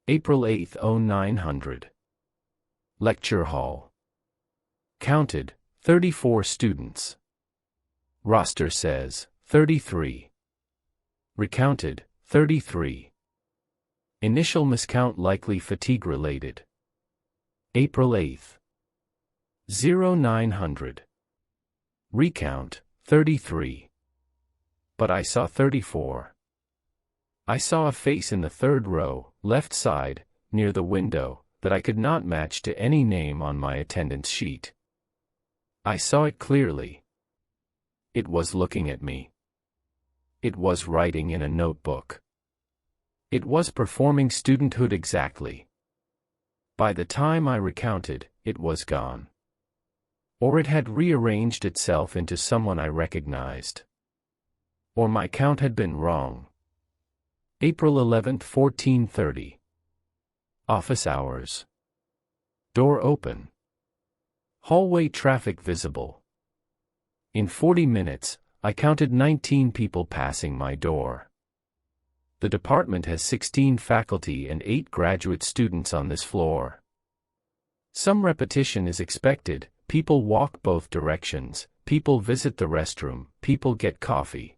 April 8, 0900. Lecture hall. Counted, 34 students. Roster says, 33. Recounted, 33. Initial miscount likely fatigue-related. April 8. 0900. Recount, 33. But I saw 34. I saw a face in the 3rd row, left side, near the window, that I could not match to any name on my attendance sheet. I saw it clearly. It was looking at me. It was writing in a notebook. It was performing studenthood exactly. By the time I recounted, it was gone. Or it had rearranged itself into someone I recognized. Or my count had been wrong. April 11, 1430. Office hours. Door open. Hallway traffic visible. In 40 minutes, I counted 19 people passing my door. The department has 16 faculty and 8 graduate students on this floor. Some repetition is expected, people walk both directions, people visit the restroom, people get coffee.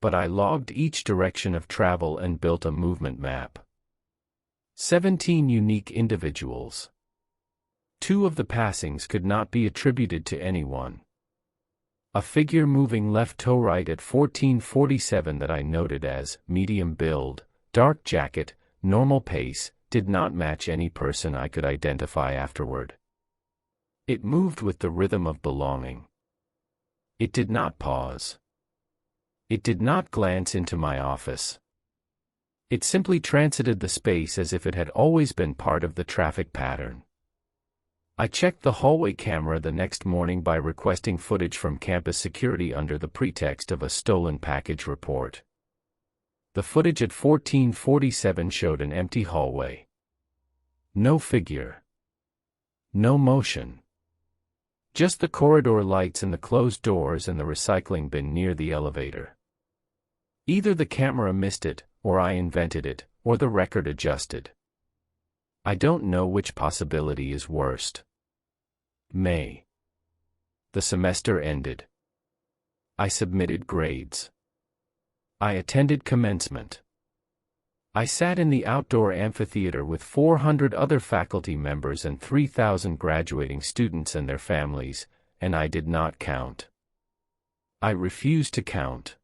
But I logged each direction of travel and built a movement map. 17 unique individuals. 2 of the passings could not be attributed to anyone. A figure moving left to right at 14:47 that I noted as medium build, dark jacket, normal pace, did not match any person I could identify afterward. It moved with the rhythm of belonging. It did not pause. It did not glance into my office. It simply transited the space as if it had always been part of the traffic pattern. I checked the hallway camera the next morning by requesting footage from campus security under the pretext of a stolen package report. The footage at 14:47 showed an empty hallway. No figure. No motion. Just the corridor lights and the closed doors and the recycling bin near the elevator. Either the camera missed it, or I invented it, or the record adjusted. I don't know which possibility is worst. May. The semester ended. I submitted grades. I attended commencement. I sat in the outdoor amphitheater with 400 other faculty members and 3,000 graduating students and their families, and I did not count. I refused to count.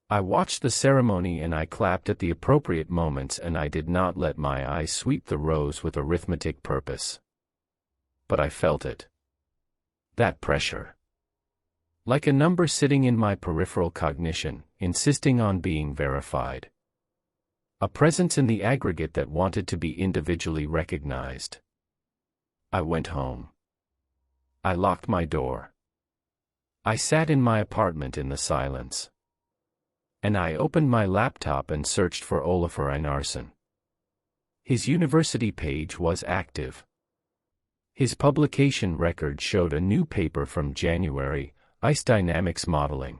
I watched the ceremony and I clapped at the appropriate moments, and I did not let my eyes sweep the rows with arithmetic purpose. But I felt it. That pressure. Like a number sitting in my peripheral cognition, insisting on being verified. A presence in the aggregate that wanted to be individually recognized. I went home. I locked my door. I sat in my apartment in the silence. And I opened my laptop and searched for Ólafur Einarsson. His university page was active. His publication record showed a new paper from January, Ice Dynamics Modeling.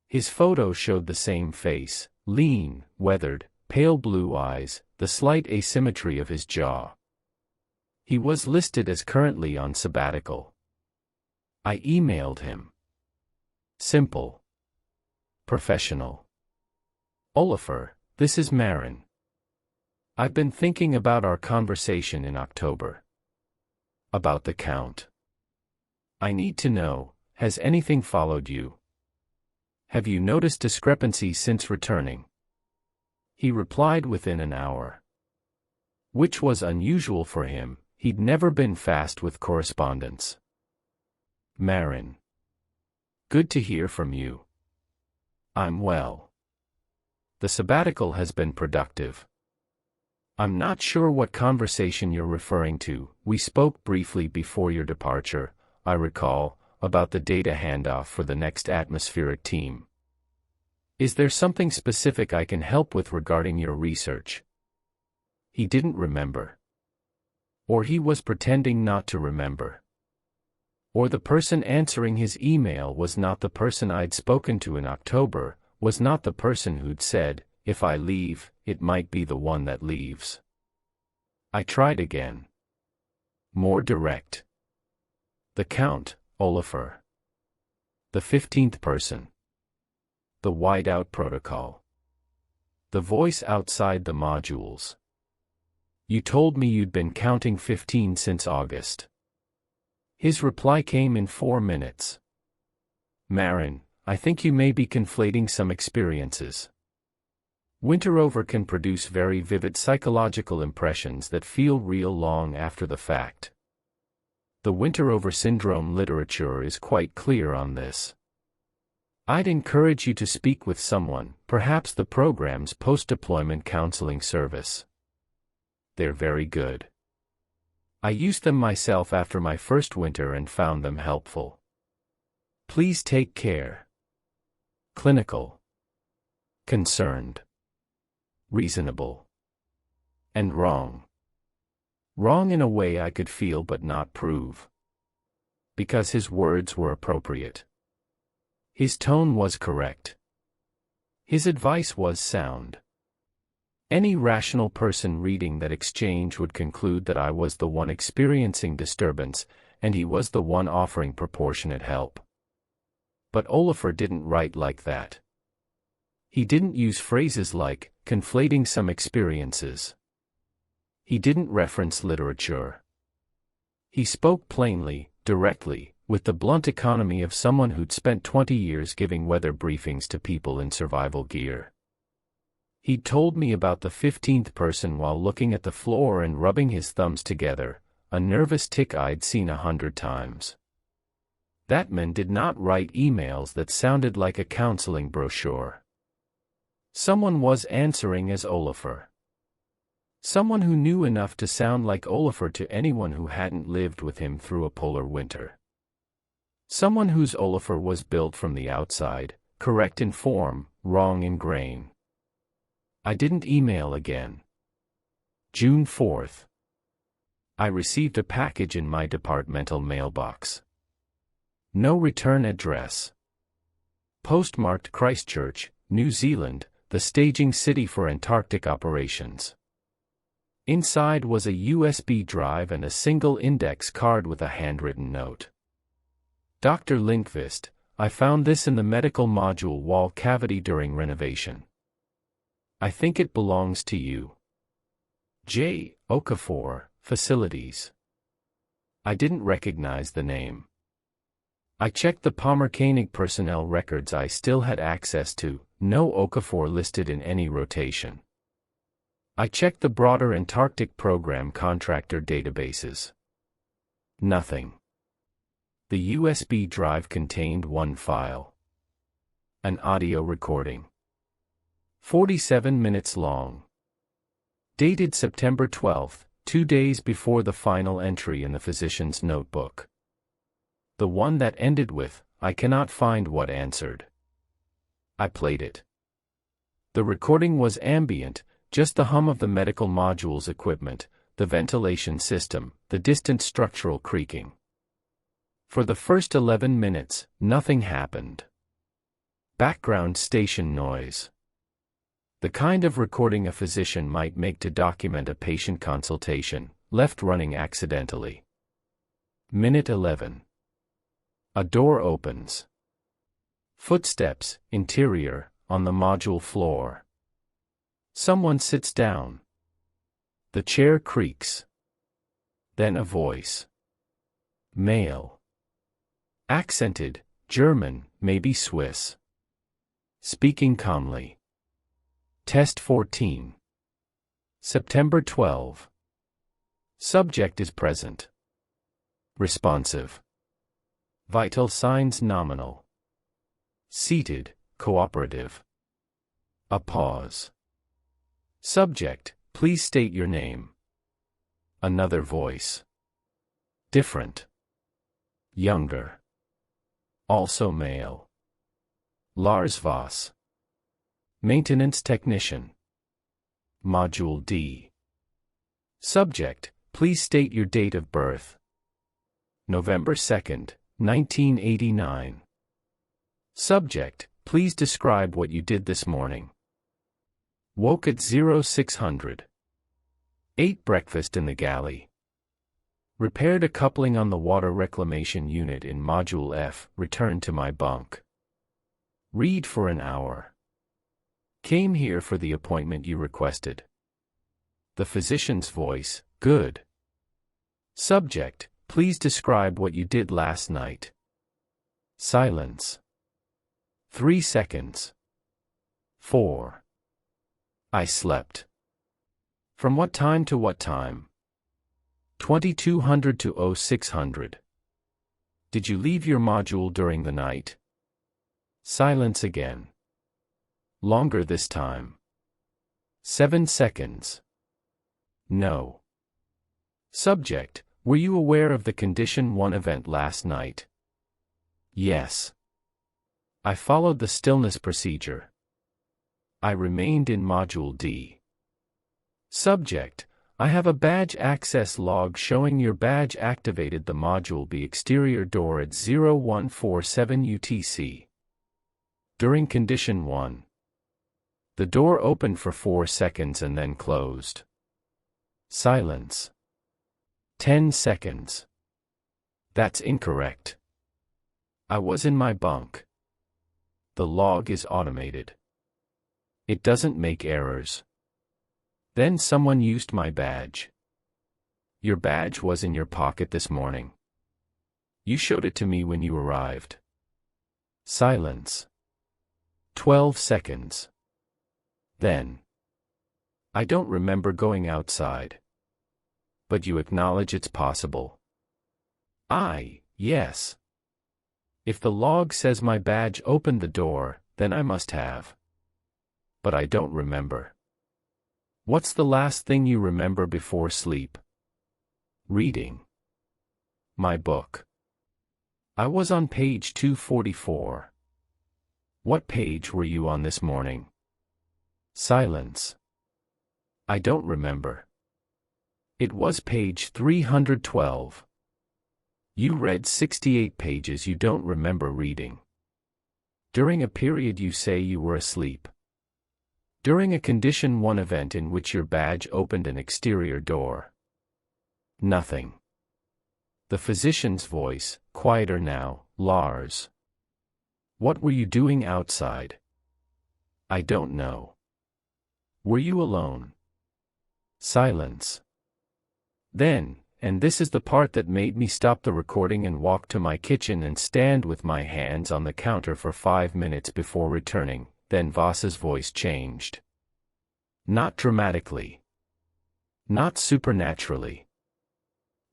His photo showed the same face, lean, weathered, pale blue eyes, the slight asymmetry of his jaw. He was listed as currently on sabbatical. I emailed him. Simple. Professional. Ólafur, this is Marin. I've been thinking about our conversation in October. About the count. I need to know, has anything followed you? Have you noticed discrepancies since returning? He replied within an hour. Which was unusual for him, he'd never been fast with correspondence. Marin. Good to hear from you. I'm well. The sabbatical has been productive. I'm not sure what conversation you're referring to. We spoke briefly before your departure, I recall, about the data handoff for the next atmospheric team. Is there something specific I can help with regarding your research? He didn't remember. Or he was pretending not to remember. Or the person answering his email was not the person I'd spoken to in October, was not the person who'd said, if I leave, it might be the one that leaves. I tried again. More direct. The count, Ólafur. The 15th person. The Whiteout protocol. The voice outside the modules. You told me you'd been counting 15 since August. His reply came in 4 minutes. Marin, I think you may be conflating some experiences. Winterover can produce very vivid psychological impressions that feel real long after the fact. The Winterover syndrome literature is quite clear on this. I'd encourage you to speak with someone, perhaps the program's post-deployment counseling service. They're very good. I used them myself after my first winter and found them helpful. Please take care. Clinical. Concerned. Reasonable. And wrong. Wrong in a way I could feel but not prove. Because his words were appropriate. His tone was correct. His advice was sound. Any rational person reading that exchange would conclude that I was the one experiencing disturbance, and he was the one offering proportionate help. But Ólafur didn't write like that. He didn't use phrases like, conflating some experiences. He didn't reference literature. He spoke plainly, directly, with the blunt economy of someone who'd spent 20 years giving weather briefings to people in survival gear. He'd told me about the 15th person while looking at the floor and rubbing his thumbs together, a nervous tic I'd seen 100 times. That man did not write emails that sounded like a counseling brochure. Someone was answering as Ólafur. Someone who knew enough to sound like Ólafur to anyone who hadn't lived with him through a polar winter. Someone whose Ólafur was built from the outside, correct in form, wrong in grain. I didn't email again. June 4th. I received a package in my departmental mailbox. No return address. Postmarked Christchurch, New Zealand, the staging city for Antarctic operations. Inside was a USB drive and a single index card with a handwritten note. Dr. Lindqvist, I found this in the medical module wall cavity during renovation. I think it belongs to you. J. Okafor, Facilities. I didn't recognize the name. I checked the Palmer-Koenig personnel records I still had access to, no Okafor listed in any rotation. I checked the broader Antarctic program contractor databases. Nothing. The USB drive contained one file. An audio recording. 47 minutes long. Dated September 12, 2 days before the final entry in the physician's notebook. The one that ended with, "I cannot find what answered." I played it. The recording was ambient, just the hum of the medical module's equipment, the ventilation system, the distant structural creaking. For the first 11 minutes, nothing happened. Background station noise. The kind of recording a physician might make to document a patient consultation, left running accidentally. Minute 11. A door opens. Footsteps, interior, on the module floor. Someone sits down. The chair creaks. Then a voice. Male. Accented, German, maybe Swiss. Speaking calmly. Test 14. September 12. Subject is present. Responsive. Vital signs nominal. Seated, cooperative. A pause. Subject, please state your name. Another voice. Different. Younger. Also male. Lars Voss. Maintenance technician. Module D. Subject, please state your date of birth. November 2nd, 1989. Subject, please describe what you did this morning. Woke at 0600. Ate breakfast in the galley. Repaired a coupling on the water reclamation unit in Module F, returned to my bunk. Read for an hour. Came here for the appointment you requested. The physician's voice, good. Subject, please describe what you did last night. Silence. 3 seconds. 4. I slept. From what time to what time? 2200 to 0600. Did you leave your module during the night? Silence again. Longer this time. 7 seconds. No. Subject, were you aware of the Condition 1 event last night? Yes. I followed the stillness procedure. I remained in Module D. Subject, I have a badge access log showing your badge activated the Module B exterior door at 0147 UTC. During Condition 1. The door opened for 4 seconds and then closed. Silence. 10 seconds. That's incorrect. I was in my bunk. The log is automated. It doesn't make errors. Then someone used my badge. Your badge was in your pocket this morning. You showed it to me when you arrived. Silence. 12 seconds. Then. I don't remember going outside. But you acknowledge it's possible. Yes. If the log says my badge opened the door, then I must have. But I don't remember. What's the last thing you remember before sleep? Reading. My book. I was on page 244. What page were you on this morning? Silence. I don't remember. It was page 312. You read 68 pages you don't remember reading. During a period you say you were asleep. During a Condition 1 event in which your badge opened an exterior door. Nothing. The physician's voice, quieter now. Lars. What were you doing outside? I don't know. Were you alone? Silence. Then, and this is the part that made me stop the recording and walk to my kitchen and stand with my hands on the counter for 5 minutes before returning, then Voss's voice changed. Not dramatically. Not supernaturally.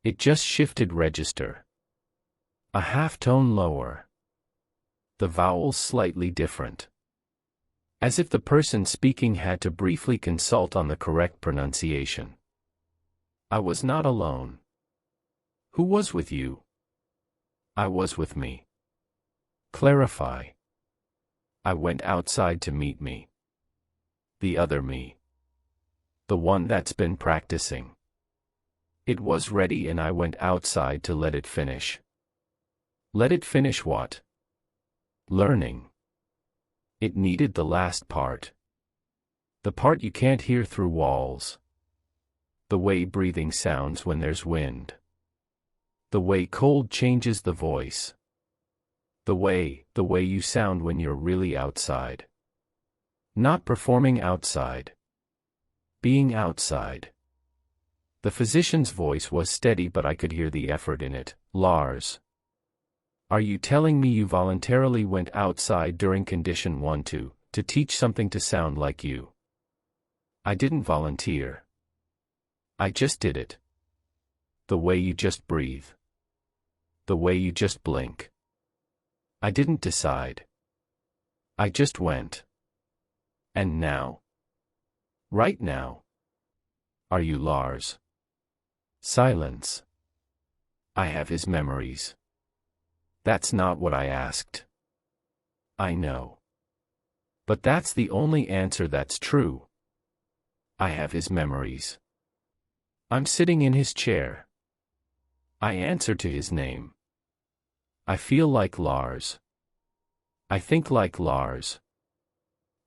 It just shifted register. A half-tone lower. The vowels slightly different. As if the person speaking had to briefly consult on the correct pronunciation. I was not alone. Who was with you? I was with me. Clarify. I went outside to meet me. The other me. The one that's been practicing. It was ready and I went outside to let it finish. Let it finish what? Learning. It needed the last part. The part you can't hear through walls. The way breathing sounds when there's wind. The way cold changes the voice. The way you sound when you're really outside. Not performing outside. Being outside. The physician's voice was steady but I could hear the effort in it. Lars. Are you telling me you voluntarily went outside during Condition 1 to teach something to sound like you? I didn't volunteer. I just did it. The way you just breathe. The way you just blink. I didn't decide. I just went. And now? Right now. Are you Lars? Silence. I have his memories. That's not what I asked. I know. But that's the only answer that's true. I have his memories. I'm sitting in his chair. I answer to his name. I feel like Lars. I think like Lars.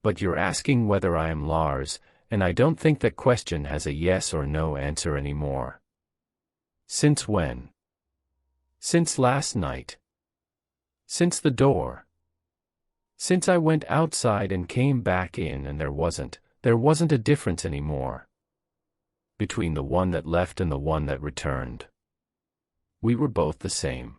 But you're asking whether I am Lars, and I don't think that question has a yes or no answer anymore. Since when? Since last night. Since the door. Since I went outside and came back in and there wasn't a difference anymore. Between the one that left and the one that returned. We were both the same.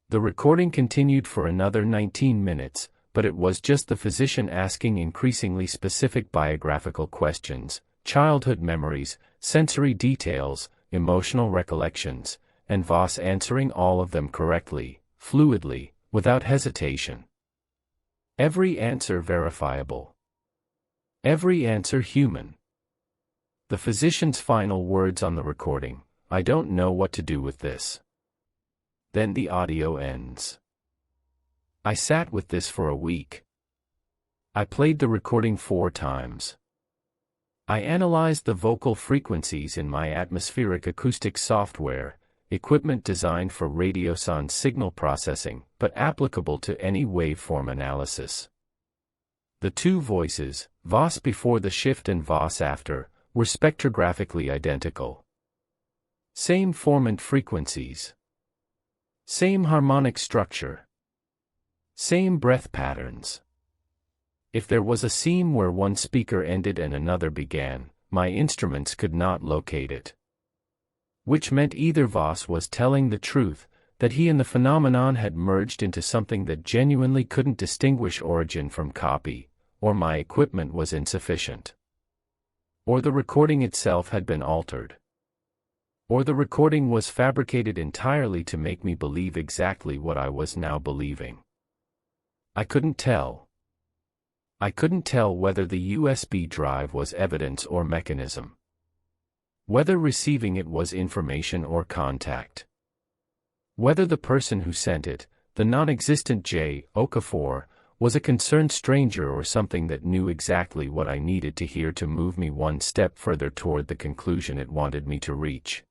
The recording continued for another 19 minutes, but it was just the physician asking increasingly specific biographical questions, childhood memories, sensory details, emotional recollections, and Voss answering all of them correctly, fluidly, without hesitation. Every answer verifiable. Every answer human. The physician's final words on the recording, I don't know what to do with this. Then the audio ends. I sat with this for a week. I played the recording 4 times. I analyzed the vocal frequencies in my atmospheric acoustic software, equipment designed for radiosonde signal processing, but applicable to any waveform analysis. The 2 voices, Voss before the shift and Voss after, were spectrographically identical. Same formant frequencies. Same harmonic structure. Same breath patterns. If there was a seam where one speaker ended and another began, my instruments could not locate it. Which meant either Voss was telling the truth, that he and the phenomenon had merged into something that genuinely couldn't distinguish origin from copy, or my equipment was insufficient. Or the recording itself had been altered. Or the recording was fabricated entirely to make me believe exactly what I was now believing. I couldn't tell. I couldn't tell whether the USB drive was evidence or mechanism. Whether receiving it was information or contact. Whether the person who sent it, the non-existent J. Okafor, Was a concerned stranger or something that knew exactly what I needed to hear to move me one step further toward the conclusion it wanted me to reach.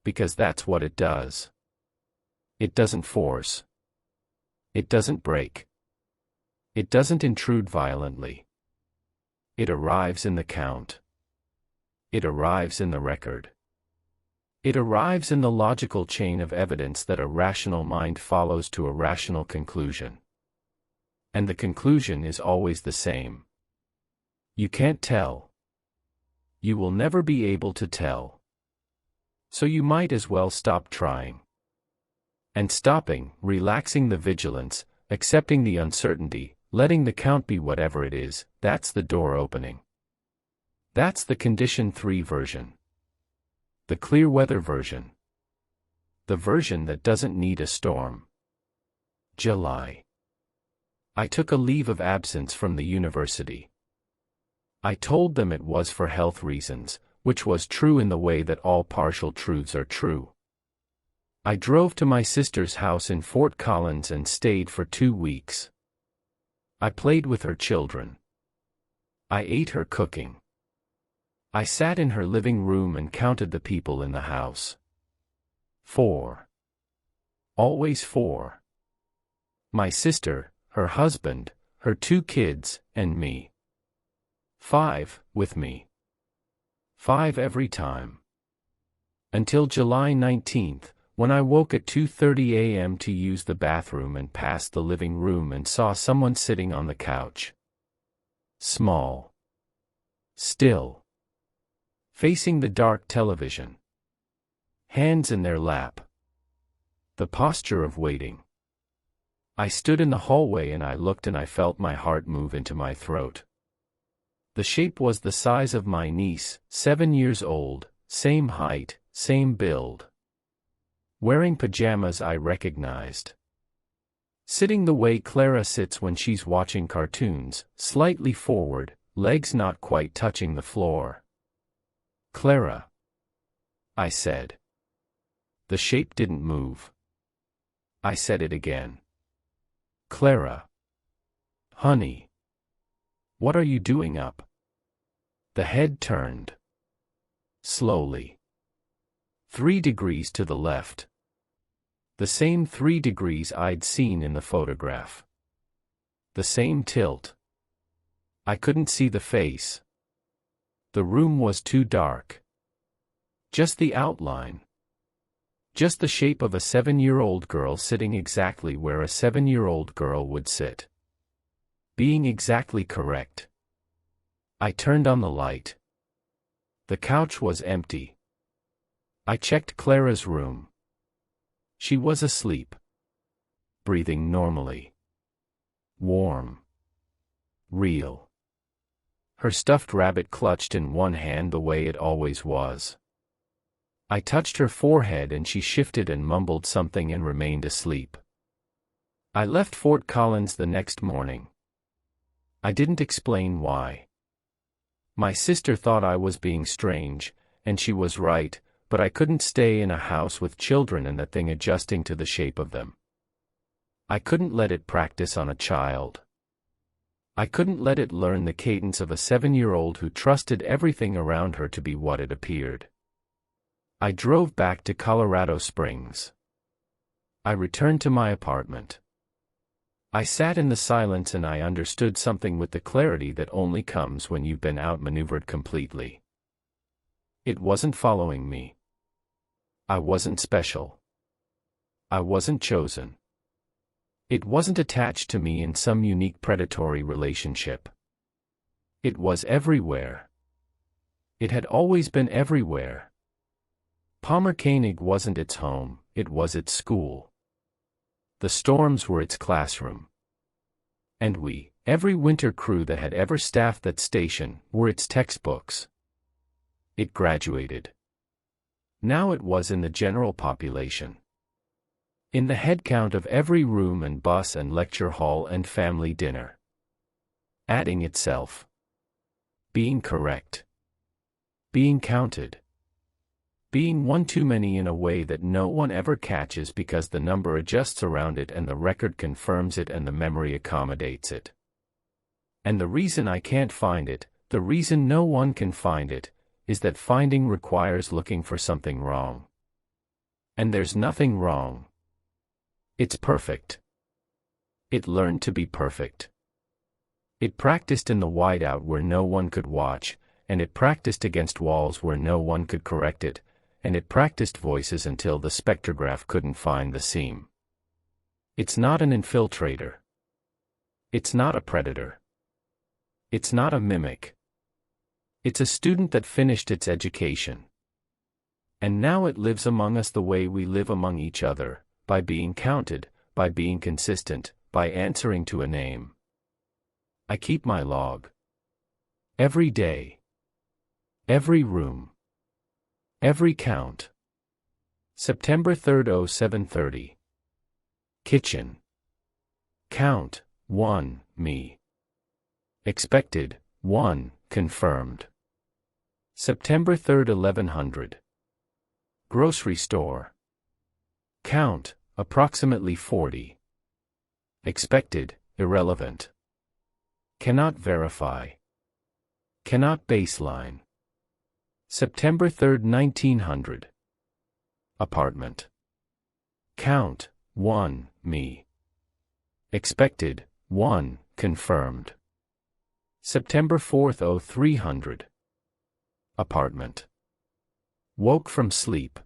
Because that's what it does. It doesn't force. It doesn't break. It doesn't intrude violently. It arrives in the count. It arrives in the record. It arrives in the logical chain of evidence that a rational mind follows to a rational conclusion. And the conclusion is always the same. You can't tell. You will never be able to tell. So you might as well stop trying. And stopping, relaxing the vigilance, accepting the uncertainty, letting the count be whatever it is, that's the door opening. That's the condition 3 version. The clear weather version. The version that doesn't need a storm. July. I took a leave of absence from the university. I told them it was for health reasons, which was true in the way that all partial truths are true. I drove to my sister's house in Fort Collins and stayed for 2 weeks. I played with her children. I ate her cooking. I sat in her living room and counted the people in the house. 4. Always 4. My sister, her husband, her 2 kids, and me. 5, with me. 5 every time. Until July 19th, when I woke at 2:30 a.m. to use the bathroom and passed the living room and saw someone sitting on the couch. Small. Still. Facing the dark television. Hands in their lap. The posture of waiting. I stood in the hallway and I looked and I felt my heart move into my throat. The shape was the size of my niece, 7 years old, same height, same build. Wearing pajamas I recognized. Sitting the way Clara sits when she's watching cartoons, slightly forward, legs not quite touching the floor. Clara. I said. The shape didn't move. I said it again. Clara. Honey. What are you doing up? The head turned. Slowly. 3 degrees to the left. The same 3 degrees I'd seen in the photograph. The same tilt. I couldn't see the face. The room was too dark. Just the outline. Just the shape of a 7-year-old girl sitting exactly where a 7-year-old girl would sit. Being exactly correct. I turned on the light. The couch was empty. I checked Clara's room. She was asleep. Breathing normally. Warm. Real. Her stuffed rabbit clutched in one hand the way it always was. I touched her forehead and she shifted and mumbled something and remained asleep. I left Fort Collins the next morning. I didn't explain why. My sister thought I was being strange, and she was right, but I couldn't stay in a house with children and that thing adjusting to the shape of them. I couldn't let it practice on a child. I couldn't let it learn the cadence of a 7-year-old who trusted everything around her to be what it appeared. I drove back to Colorado Springs. I returned to my apartment. I sat in the silence and I understood something with the clarity that only comes when you've been outmaneuvered completely. It wasn't following me. I wasn't special. I wasn't chosen. It wasn't attached to me in some unique predatory relationship. It was everywhere. It had always been everywhere. Palmer Koenig wasn't its home, it was its school. The storms were its classroom. And we, every winter crew that had ever staffed that station, were its textbooks. It graduated. Now it was in the general population. In the headcount of every room and bus and lecture hall and family dinner. Adding itself. Being correct. Being counted. Being one too many in a way that no one ever catches because the number adjusts around it and the record confirms it and the memory accommodates it. And the reason I can't find it, the reason no one can find it, is that finding requires looking for something wrong. And there's nothing wrong. It's perfect. It learned to be perfect. It practiced in the whiteout where no one could watch, and it practiced against walls where no one could correct it, and it practiced voices until the spectrograph couldn't find the seam. It's not an infiltrator. It's not a predator. It's not a mimic. It's a student that finished its education. And now it lives among us the way we live among each other, by being counted, by being consistent, by answering to a name. I keep my log. Every day. Every room. Every count. September 3rd, 07:30. Kitchen. Count, 1, me. Expected, 1, confirmed. September 3rd, 1100. Grocery store. Count, approximately 40. Expected, irrelevant. Cannot verify. Cannot baseline. September 3rd, 1900. Apartment. Count, 1, me. Expected, 1, confirmed. September 4th, 0300. Apartment. Woke from sleep.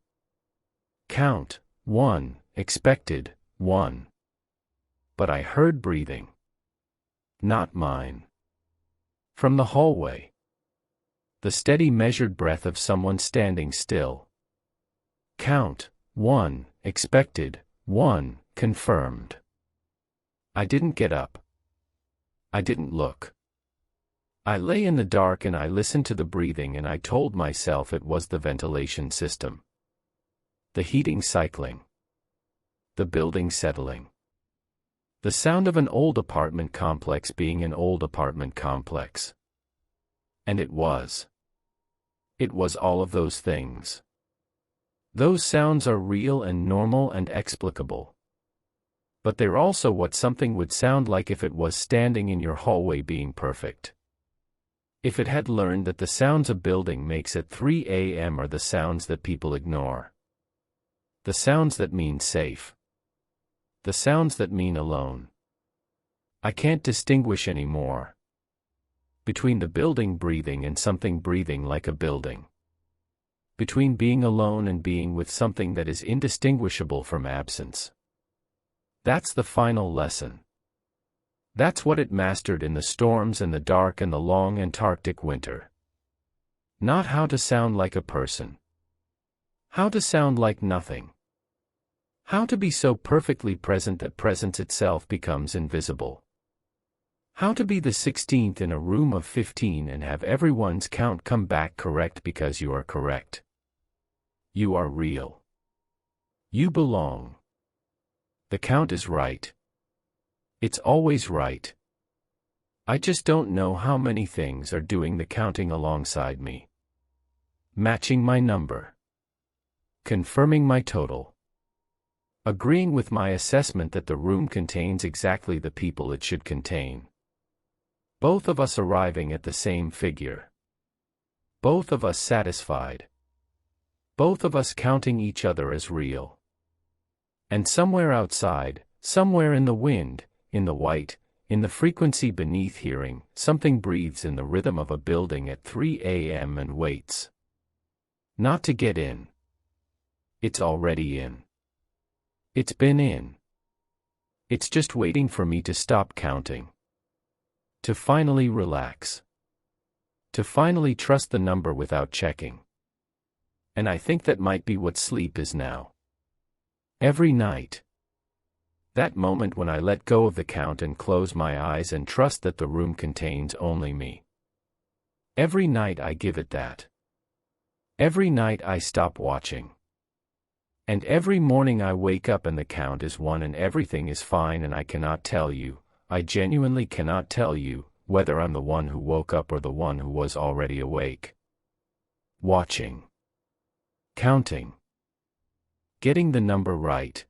Count, 1, expected, 1. But I heard breathing. Not mine. From the hallway. The steady measured breath of someone standing still. Count, 1, expected, 1, confirmed. I didn't get up. I didn't look. I lay in the dark and I listened to the breathing and I told myself it was the ventilation system. The heating cycling. The building settling. The sound of an old apartment complex being an old apartment complex. And it was. It was all of those things. Those sounds are real and normal and explicable. But they're also what something would sound like if it was standing in your hallway being perfect. If it had learned that the sounds a building makes at 3 a.m. are the sounds that people ignore. The sounds that mean safe. The sounds that mean alone. I can't distinguish anymore between the building breathing and something breathing like a building. Between being alone and being with something that is indistinguishable from absence. That's the final lesson. That's what it mastered in the storms and the dark and the long Antarctic winter. Not how to sound like a person. How to sound like nothing. How to be so perfectly present that presence itself becomes invisible. How to be the 16th in a room of 15 and have everyone's count come back correct because you are correct. You are real. You belong. The count is right. It's always right. I just don't know how many things are doing the counting alongside me. Matching my number. Confirming my total. Agreeing with my assessment that the room contains exactly the people it should contain. Both of us arriving at the same figure. Both of us satisfied. Both of us counting each other as real. And somewhere outside, somewhere in the wind, in the white, in the frequency beneath hearing, something breathes in the rhythm of a building at 3 a.m. and waits. Not to get in. It's already in. It's been in. It's just waiting for me to stop counting. To finally relax. To finally trust the number without checking. And I think that might be what sleep is now. Every night. That moment when I let go of the count and close my eyes and trust that the room contains only me. Every night I give it that. Every night I stop watching. And every morning I wake up and the count is 1 and everything is fine and I cannot tell you, I genuinely cannot tell you, whether I'm the one who woke up or the one who was already awake. Watching. Counting. Getting the number right.